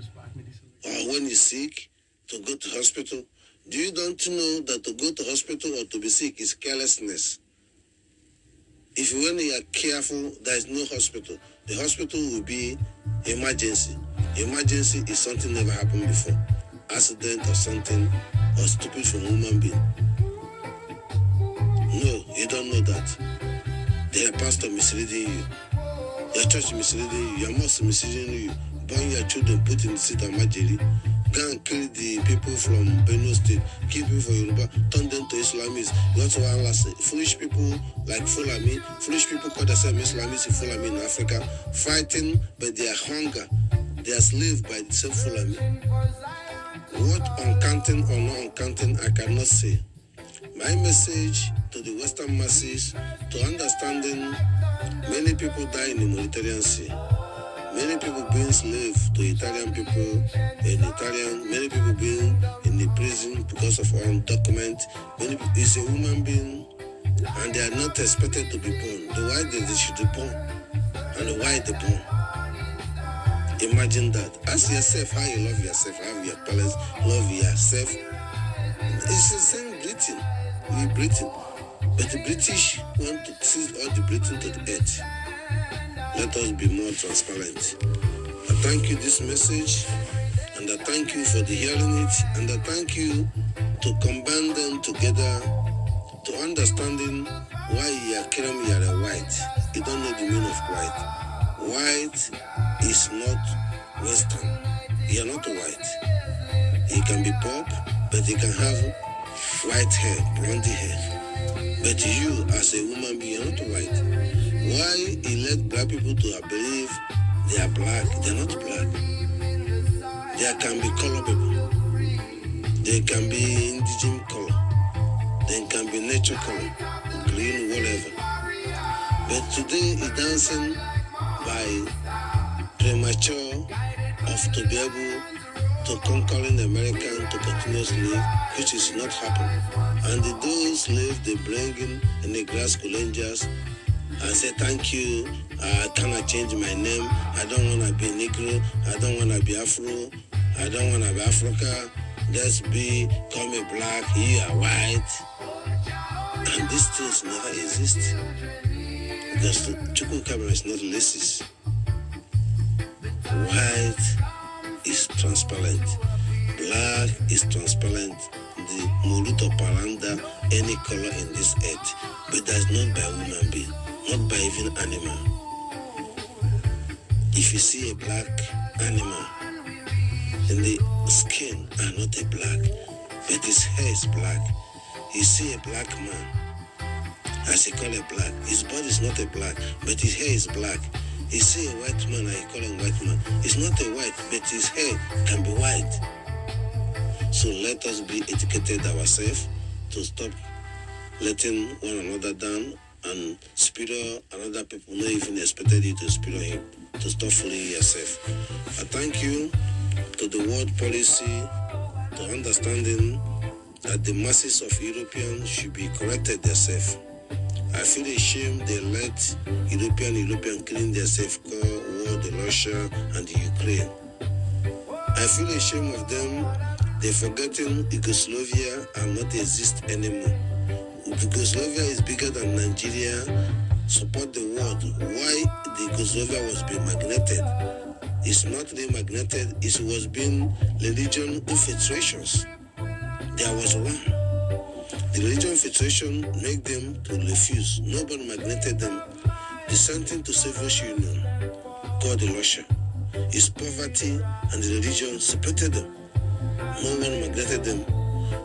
or when he's sick, to go to hospital. Do you don't know that to go to hospital or to be sick is carelessness? If when you are careful, there is no hospital. The hospital will be emergency. Emergency is something never happened before. Accident or something, or stupid from a human being. No, you don't know that. Their pastor misleading you. Your church misleading you. Your mosque misleading you. Born your children, put in the seat of Majiri. go and kill the people from Benue State, kill people from Yoruba, turn them to Islamists. You want to analyze foolish people like Fulani, foolish people call themselves Islamists in Fulani in Africa, fighting by their hunger. They are slaves by the same Fulani. What uncounting or not uncounting, I cannot say. My message to the Western masses, to understanding many people die in the Mediterranean Sea. Many people being slaves to Italian people many people being in the prison because of undocumented. Many people, it's a human being and they are not expected to be born. The why they should be born and why they born. Imagine that. Ask yourself how you love yourself, how your parents love yourself. It's the same Britain. We're Britain. But the British want to seize all the Britain to the earth. Let us be more transparent. I thank you this message, and I thank you for the hearing it, and I thank you to combine them together to understanding why you are claiming you are a white. You don't know the meaning of white. White is not Western. You are not white. He can be pop, but he can have white hair, blondie hair. But you, as a woman being, you are not white. Why he let black people to believe they are black? They are not black. They can be color people. They can be indigenous color. They can be nature color, green, whatever. But today he dancing by premature of to be able to conquering American to continuously, which is not happening. And those slaves they bring in the chsllenges. I say thank you. I cannot change my name. I don't want to be Negro. I don't want to be Afro. I don't want to be Africa. Let's call me black. You are white. And these things never exist. Because Chukwu Kabara is not racist. White is transparent. Black is transparent. The Muluto Paranda, any color in this earth. But that's not by human being. Not by even animal. If you see a black animal, and the skin are not a black, but his hair is black. You see a black man, as he call it black. His body is not a black, but his hair is black. You see a white man, and you call him white man. He's not a white, but his hair can be white. So let us be educated ourselves to stop letting one another down and spirit another people not even expected you to spirit him, to stop fooling yourself. I thank you to the world policy, to understanding that the masses of Europeans should be corrected themselves. I feel ashamed they let European killing themselves call war the Russia and the Ukraine. I feel ashamed of them. They're forgetting Yugoslavia and not exist anymore. Yugoslavia is bigger than Nigeria. Support the world. Why the Yugoslavia was being magneted? It's not remagneted. It was being religion infiltrations. There was one. The religion infiltration made them to refuse. Nobody magneted them. Dissenting to Soviet Union, called the Russia. It's poverty and the religion separated them. No one magneted them.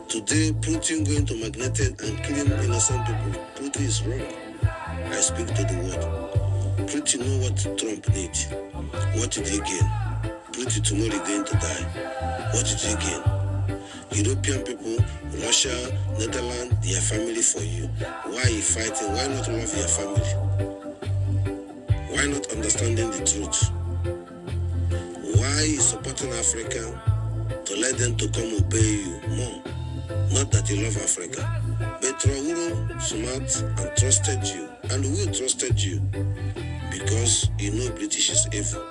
Today, Putin going to magneted and killing innocent people. Putin is wrong. I speak to the world. Putin know what Trump needs. What did he gain? Putin tomorrow is going to die. What did he gain? European people, Russia, Netherlands, their family for you. Why are you fighting? Why not love your family? Why not understanding the truth? Why are you supporting Africa to let them to come obey you more? Not that you love Africa, but Trauro, smart and trusted you, and we trusted you because you know British is evil.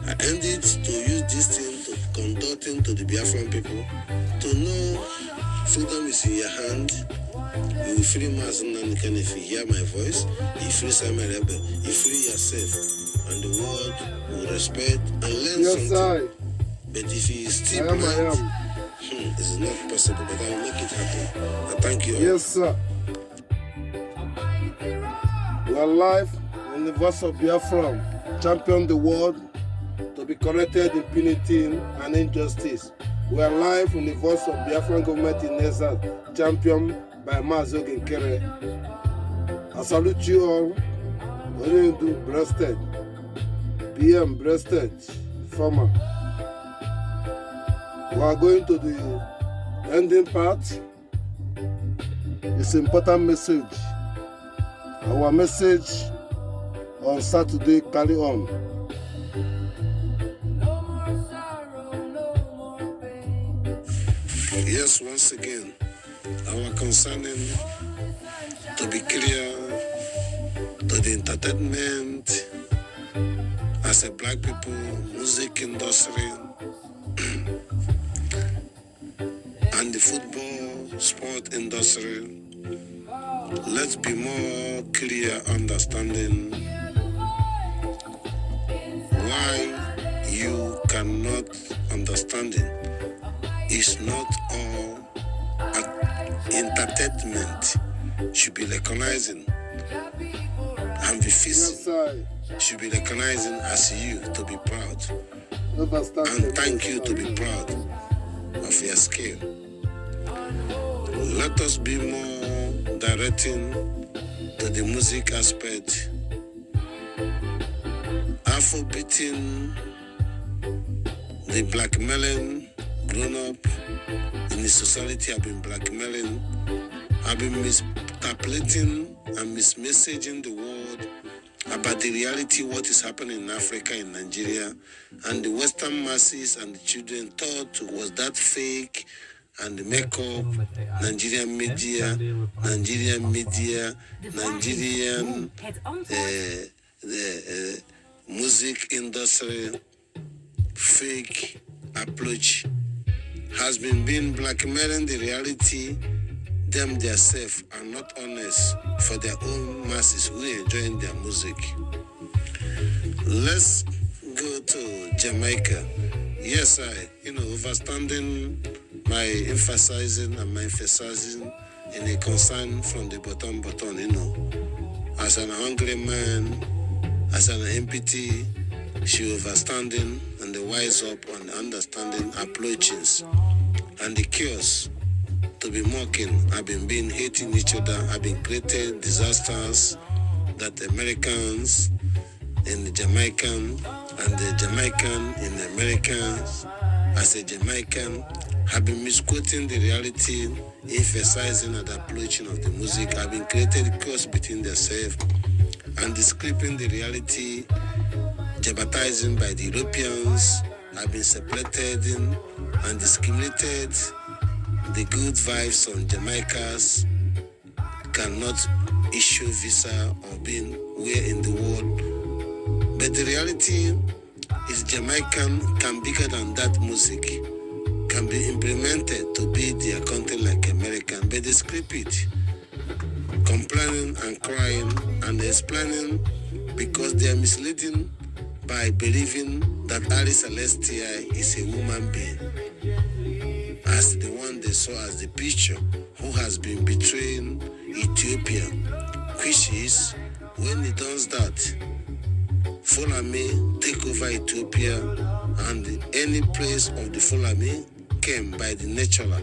I end it to use this thing to conducting to the Biafran people to know freedom is in your hand. You will free Mazi Nnamdi Kanu if you hear my voice. You free Simon Ekpa. You free yourself, and the world will respect and learn something. Sir. But if he is still blind, this is not possible. But I will make it happen. I thank you all. Yes, sir. We are live in the voice of Biafra, champion the world to to be corrected impunity and injustice. We are live from the voice of Biafran government in exile, championed by Mazi Oge Nkere. I salute you all. Onyendu breasted, PM breasted, former. We are going to the ending part. It's an important message. Our message on Saturday, carry on. Yes, once again, our concerning to be clear to the entertainment as a black people, music industry, and the football sport industry. Let's be more clear understanding why you cannot understand it. It's not all entertainment should be recognizing, and the feast should be recognizing as you to be proud, and thank you to be proud of your skill. Let us be more directing to the music aspect. Afro-beating, the blackmailing grown up in the society have been blackmailing, have been misinterpreting and mismessaging the world about the reality, what is happening in Africa, in Nigeria, and the Western masses and the children thought was that fake, and the makeup, Nigerian media, Nigerian music industry, fake approach has been blackmailing the reality. Them themselves are not honest for their own masses who are enjoying their music. Let's go to Jamaica. Yes, overstanding my emphasizing and my emphasizing in a concern from the bottom, as an hungry man, as an empty, she overstanding and the wise up and understanding approaches and the cures to be mocking have been hating each other, have been creating disasters that Americans in the Jamaican and the Jamaican in the Americans as a Jamaican have been misquoting the reality, emphasizing and approaching of the music, have been created cures between themselves and describing the reality, jeopardizing by the Europeans, have been separated and discriminated. The good vibes on Jamaicans cannot issue visa or being where in the world. But the reality is Jamaican can be bigger than that music, can be implemented to be their content like American, but they script it, complaining and crying and explaining because they are misleading by believing that Ali Celestia is a woman being, as the one they saw as the picture, who has been betraying Ethiopia, which is when he does that, Fulani take over Ethiopia, and any place of the Fulani came by the natural,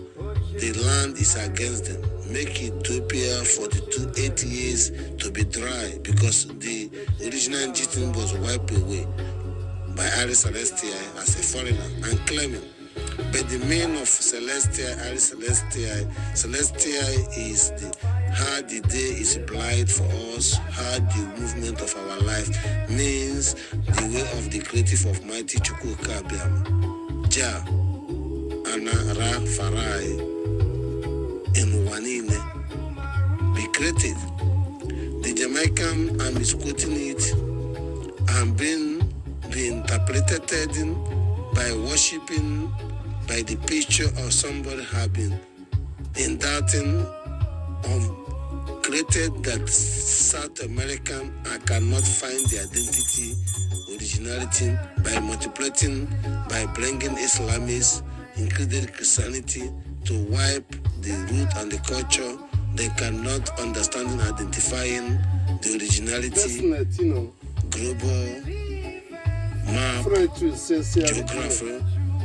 the land is against them. Make Ethiopia for the 8 years to be dry because the original Egyptian was wiped away by Ali Celestia as a foreigner and claiming. But the meaning of Celestia, Ali Celestia is how the day is blind for us, how the movement of our life means the way of the creative of mighty Chukwuka Abiyama, Jah, Ana, Ra, Farai, in Wanine, be created. The Jamaican are misquoting it and being interpreted by worshipping by the picture of somebody having in doubting of created that South American cannot find the identity, originality by multiplying, by bringing Islamists, including Christianity, to wipe the root and the culture. They cannot understand and identifying the originality, global, man, geography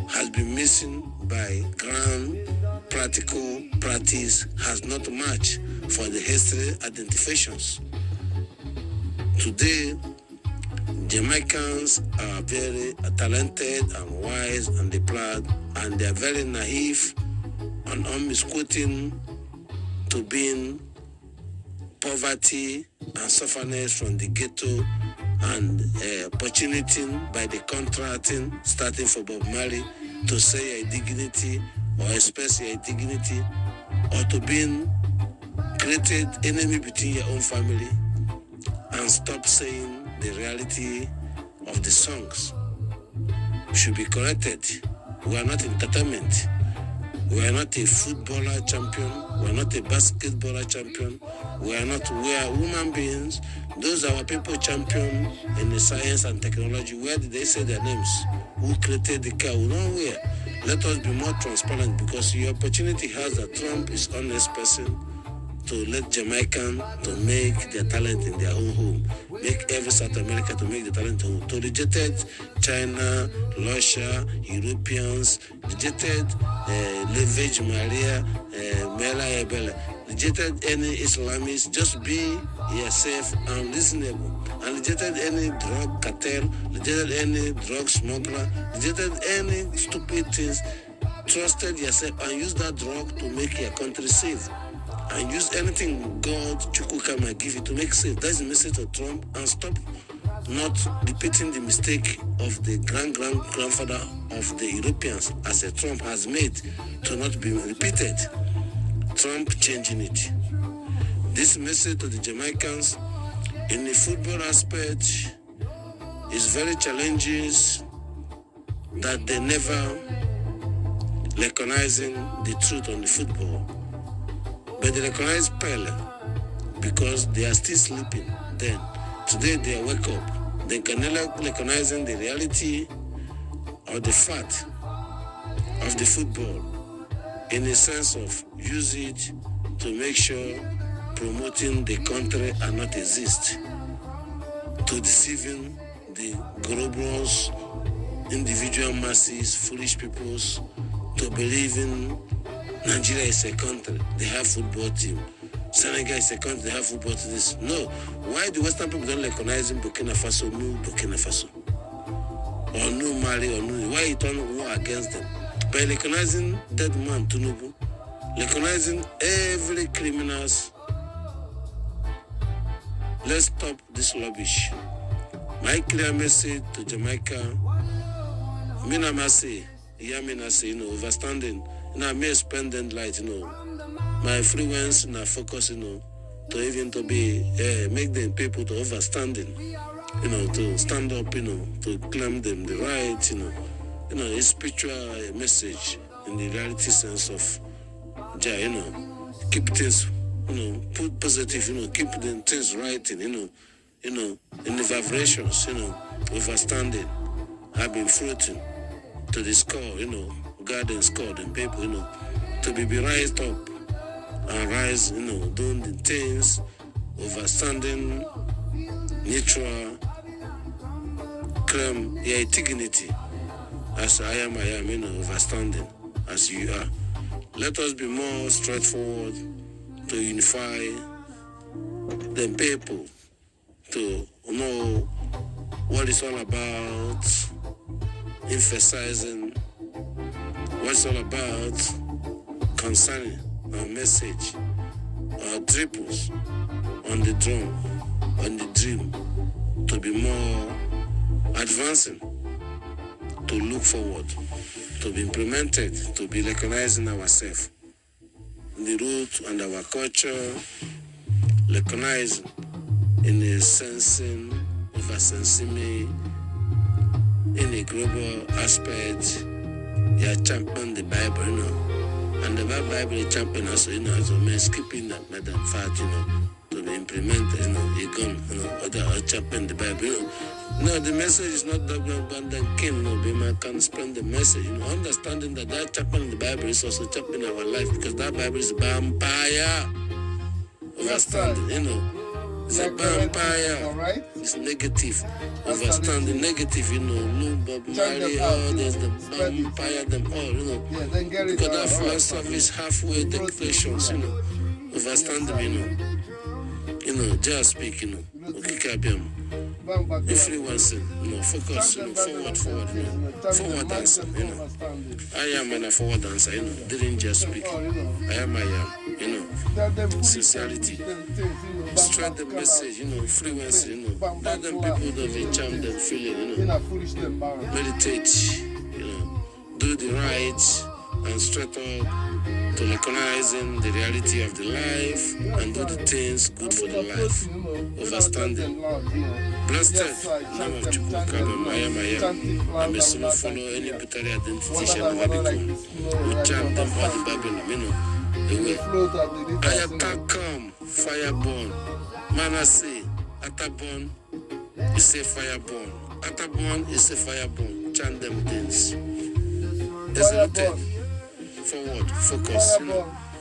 has been missing by ground practical practice has not matched for the history identifications. Today, Jamaicans are very talented and wise and they proud, and they are very naive and unmisquoting to being poverty and suffering from the ghetto and opportunity by the contracting, starting from Bob Marley, to say your dignity or express your dignity, or to being created enemy between your own family, and stop saying the reality of the songs should be corrected. We are not entertainment. We are not a footballer champion. We are not a basketballer champion. We are human beings. Those are our people champion in the science and technology. Where did they say their names? Who created the car? We don't know where. Let us be more transparent, because the opportunity has that Trump is honest person to let Jamaican to make their talent in their own home, make every South America to make the talent home. To rejected China, Russia, Europeans, rejected Leverage Maria, Mela Ebele, rejected any Islamists, just be yourself and reasonable. And rejected any drug cartel, rejected any drug smuggler, rejected any stupid things, trusted yourself and use that drug to make your country safe. And use anything God Chukwuka might give you to make safe. That's the message of Trump. And stop not repeating the mistake of the grandfather of the Europeans, as a Trump has made, to not be repeated. Trump changing it. This message to the Jamaicans in the football aspect is very challenges that they never recognizing the truth on the football. But they recognize Pele because they are still sleeping then. Today they are wake up. They can recognizing the reality of the fact of the football in the sense of use it to make sure promoting the country and not exist, to deceiving the globals, individual masses, foolish peoples, to believe in Nigeria is a country, they have football team. Senegal is a country, they have football team. No. Why the Western people don't recognize in Burkina Faso, no Burkina Faso? Or no Mali, or no. Why you turn war against them? By recognizing dead man, Tinubu, recognizing every criminals. Let's stop this rubbish. My clear message to Jamaica, Mina Masi, Yamina say, overstanding. May spending light, my influence and focus, to even to be make them people to overstanding, to stand up, to claim them the right, a spiritual message in the reality sense of keep things, put positive, keep the things right, in the vibrations, overstanding have been fruiting to the score, garden score and people, to be raised up and rise, doing the things, overstanding, neutral, claim your dignity as I am, overstanding as you are. Let us be more straightforward to unify the people, to know what it's all about, emphasizing what's all about concerning our message, our triples on the drum, on the dream, to be more advancing, to look forward, to be implemented, to be recognizing ourselves, the root and our culture, recognizing in a sensing, over-sensing, in a global aspect. You are champion the Bible, and the Bible is champion also, as a man skipping that matter fact, to be implemented, you gone, other champion the Bible, No, the message is not that abandon king, no, but man can spread the message, understanding that chapter in the Bible is also chapter in our life, because that Bible is vampire. Understanding, It's a vampire. It's negative. Understand the negative, Look, Bob Marley, there's the vampire, them all, Yeah, then get it. Because that philosophy is halfway declarations, Understand them, just speak, okay, influencing, focus, forward, forward dancer, I am a forward dancer, didn't just speak. I am, sincerity. Spread the message, influence, let them people that they charm them feeling, meditate, do the right and straight up to recognizing the reality of the life and do the things good for the life. Understanding. Blessed, name of Chukwu, I am. I'm a son of follow any better identity shall never become. We charm them all the Babylon, I attack come, fire burn. Man, I say, Ataborn is a fire burn. Ataborn is a fire burn. Chant them things. Resolute. Forward, focus,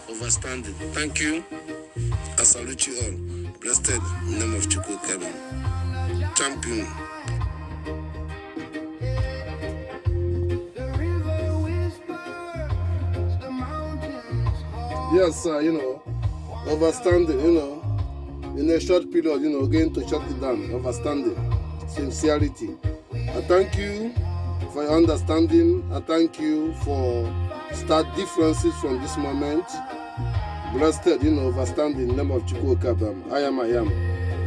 overstanding. Thank you. I salute you all. Blessed in the name of Chukwu Kevin. Champion. Yes, sir, overstanding, in a short period, going to shut it down. Overstanding, sincerity. I thank you for your understanding. I thank you for start differences from this moment. Blessed, overstanding, name of Chukwu Kabam. I am.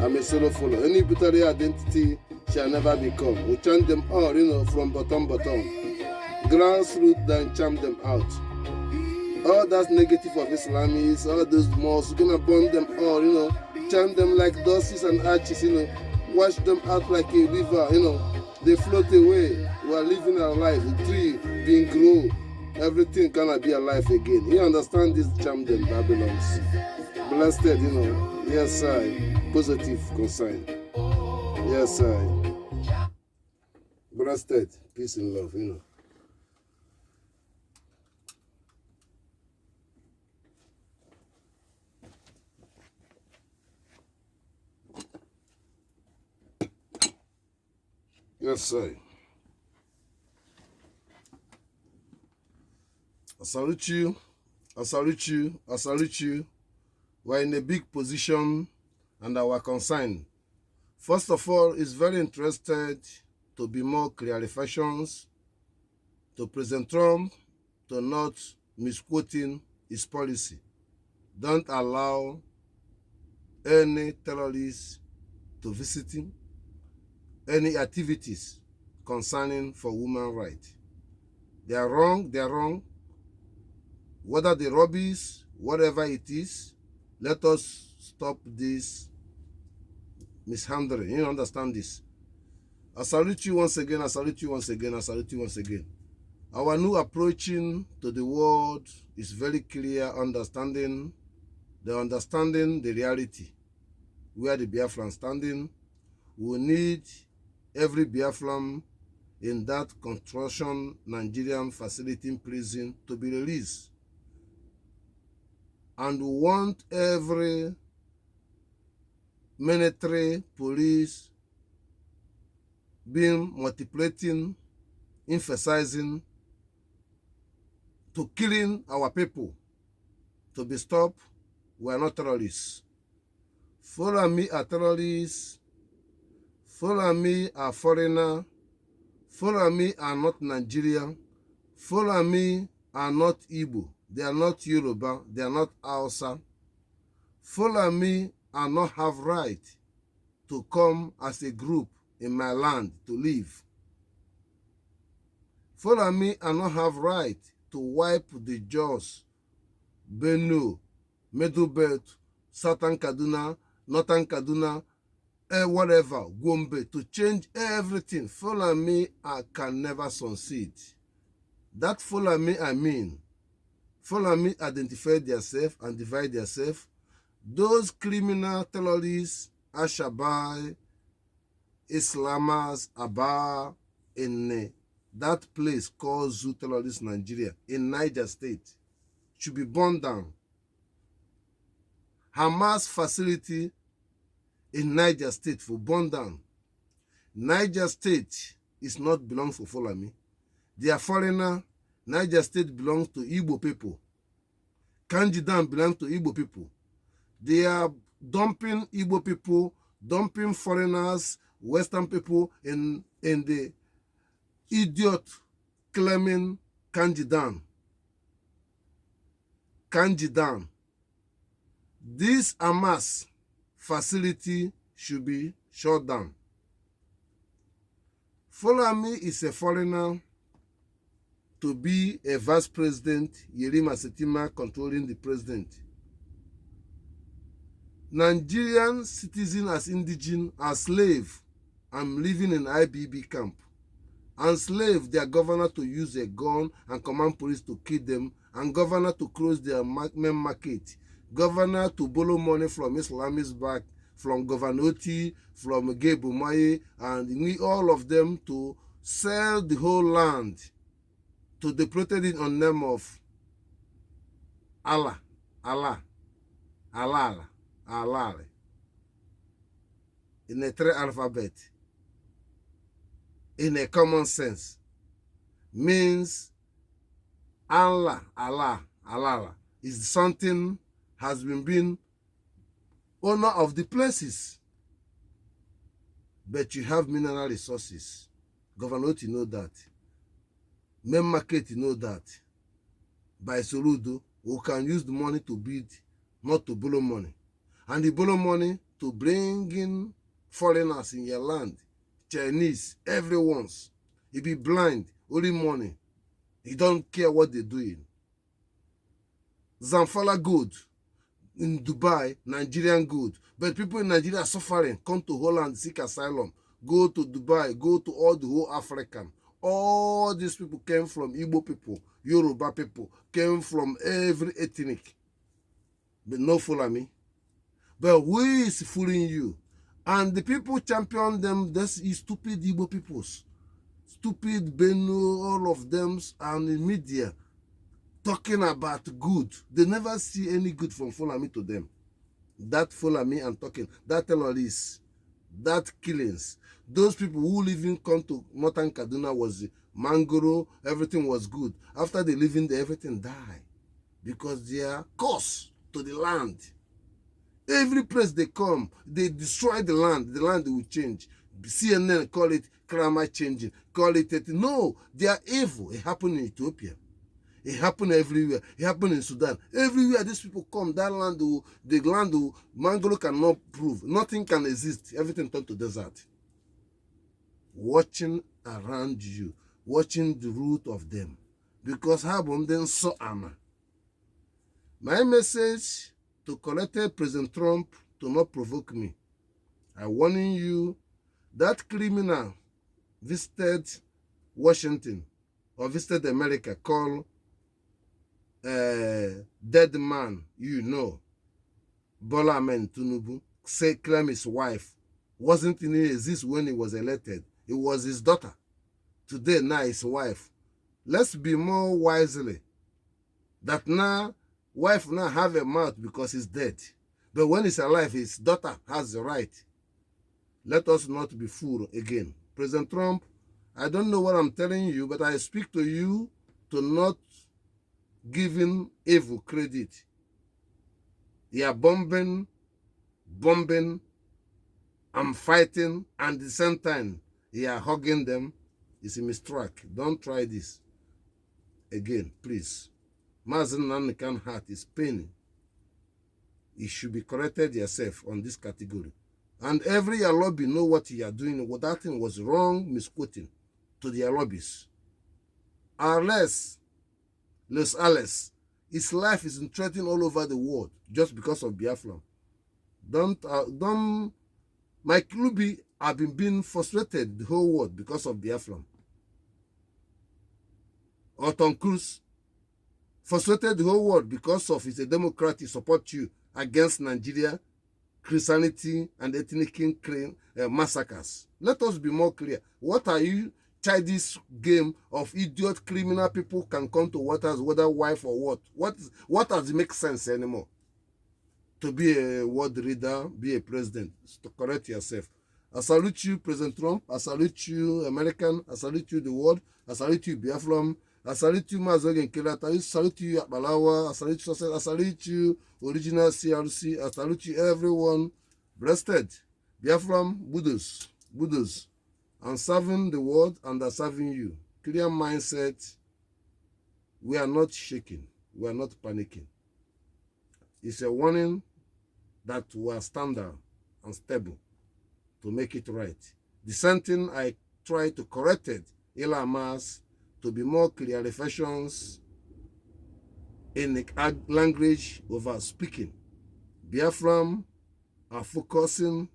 I'm a solo follower. Any literary identity shall never become. We chant them all, from bottom. Grassroots, then chant them out. All that's negative of Islamists, all those mosques, we're gonna burn them all, chant them like doses and arches, wash them out like a river, they float away. We are living our life, the tree being grown, everything gonna be alive again. You understand this, chant them Babylons. Blessed, yes, I. Positive consign. Yes, I. Blessed, peace and love, Yes, sir. I salute you. I salute you. I salute you. We're in a big position and our concern. First of all, is very interested to be more clarifications to President Trump to not misquoting his policy. Don't allow any terrorists to visit him, any activities concerning for women rights. They are wrong. Whether the lobbies, whatever it is, let us stop this mishandling. You understand this? I salute you once again, I salute you once again, I salute you once again. Our new approaching to the world is very clear, understanding the reality, where the Biafran standing. We need every Biafran in that construction Nigerian facility in prison to be released. And we want every military, police being multiplicating, emphasizing to killing our people to be stopped. We are not terrorists. Follow me are terrorists. Follow me are foreigner. Follow me are not Nigerian. Follow me are not Igbo. They are not Yoruba. They are not Hausa. Follow me and not have right to come as a group in my land to live. Follow me and not have right to wipe the jaws, Benue, Middle Belt, Southern Kaduna, Northern Kaduna, whatever, Gombe, to change everything. Follow me, I can never succeed. That follow me, I mean, follow me, identify themselves and divide themselves. Those criminal terrorists, Al-Shabaab, Islamas, Aba, in that place called Zoo Terrorist Nigeria, in Niger State, should be burned down. Hamas facility in Niger State for burn down. Niger State is not belongs to Fulani. They are foreigner. Niger State belongs to Igbo people. Kanji Dam belongs to Igbo people. They are dumping Igbo people, dumping foreigners, Western people in the idiot claiming Kanji Dam. Kanji Dam. This Hamas facility should be shut down. Fulani is a foreigner to be a vice president, Yerima Setima controlling the president. Nigerian citizen as indigenous, as slave, I'm living in IBB camp. Enslaved their governor to use a gun and command police to kill them, and governor to close their main market. Governor to borrow money from Islamists back, from Governoti, from Gebumaye, and we all of them to sell the whole land, to deploy it on name of Allah, Allah, Allah, Allah, in a three alphabet, in a common sense, means Allah, Allah, Allah is something has been owner of the places. But you have mineral resources. Governor you know that. Main market you know that. By Soludo, we can use the money to build, not to borrow money. And the borrow money to bring in foreigners in your land. Chinese, everyone's. You be blind, only money. You don't care what they're doing. Zamfara good. In Dubai, Nigerian good. But people in Nigeria are suffering. Come to Holland, seek asylum. Go to Dubai, go to all the whole African. All these people came from Igbo people, Yoruba people, came from every ethnic. But no Fulani. But who is fooling you? And the people champion them, this is stupid Igbo peoples. Stupid Benue, all of them, and the media talking about good. They never see any good from Fulani to them. That Fulani I'm talking, that terrorists, that killings. Those people who even come to Northern Kaduna was Mangoro, everything was good. After they live in there, everything died. Because they are cost to the land. Every place they come, they destroy the land will change. CNN call it climate changing, call it, no, they are evil. It happened in Ethiopia. It happened everywhere. It happened in Sudan. Everywhere these people come, that land, the land, Mangolo cannot prove. Nothing can exist. Everything turned to desert. Watching around you, watching the root of them. Because Habon then saw Anna. My message to collected President Trump to not provoke me. I'm warning you, that criminal visited Washington or visited America called dead man, you know, Bola Ahmed Tinubu, say claim his wife wasn't in exist when he was elected. It was his daughter. Today, now his wife. Let's be more wisely. That now, wife now have a mouth because he's dead. But when he's alive, his daughter has the right. Let us not be fooled again. President Trump, I don't know what I'm telling you, but I speak to you to not giving evil credit. You are bombing, I'm fighting, and at the same time, you are hugging them. It's a mistake. Don't try this again, please. Mazi Nnamdi Kanu heart is paining. You should be corrected yourself on this category. And every lobby know what you are doing. What that thing was wrong, misquoting to the lobbies. Unless Rosalez, his life is threatened all over the world just because of Biafran. Don't. Mike Rubio have been being frustrated the whole world because of Biafran. Or Tom Cruise frustrated the whole world because of his Democrat support you against Nigeria, Christianity, and ethnic massacres. Let us be more clear. What are you? Childish game of idiot criminal people can come to waters, whether wife or what? What does it make sense anymore? to be a world leader, be a president. To correct yourself. I salute you, President Trump. I salute you, American. I salute you, the world. I salute you, Biafran. I salute you, Mazi Oge Nkere. I salute you, Akbalawa. I salute you, I salute you, original CRC. I salute you, everyone. Breasted, Biafran, Buddhas. I'm serving the world and I'm serving you. Clear mindset. We are not shaking. We are not panicking. It's a warning that we are standard and stable to make it right. The same thing I try to correct it, Ilamas, to be more clarifications in the language over speaking. Biafran are focusing.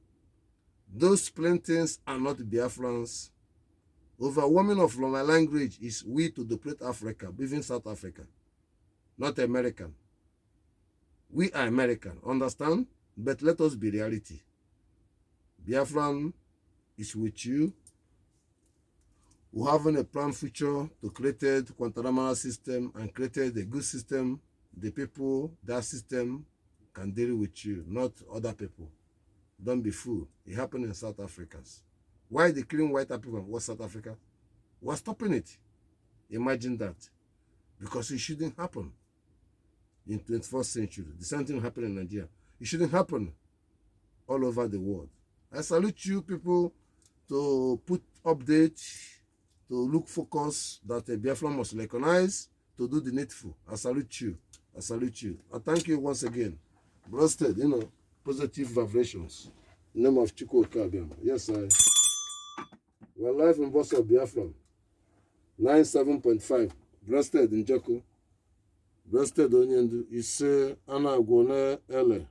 Those plaintiffs are not Biafrans. Overwhelming of my language is we to duplicate Africa, even South Africa, not American. We are American, understand? But let us be reality. Biafran is with you. We having a plan future to create a Guantanamo system and created a good system. The people, that system can deal with you, not other people. Don't be fooled. It happened in South Africans. Why the killing white people in West South Africa? We're stopping it. Imagine that. Because it shouldn't happen in 21st century. The same thing happened in Nigeria. It shouldn't happen all over the world. I salute you people to put update, to look focus that a Biafran must recognize, to do the needful. I salute you. I salute you. I thank you once again. Breasted, positive vibrations. In the name of Chukwu Okabiam. Yes, we're live in Boss of Biafran. 97.5. Breasted in Joko. Breasted Onyendu. Ise Ana Gwone Ele.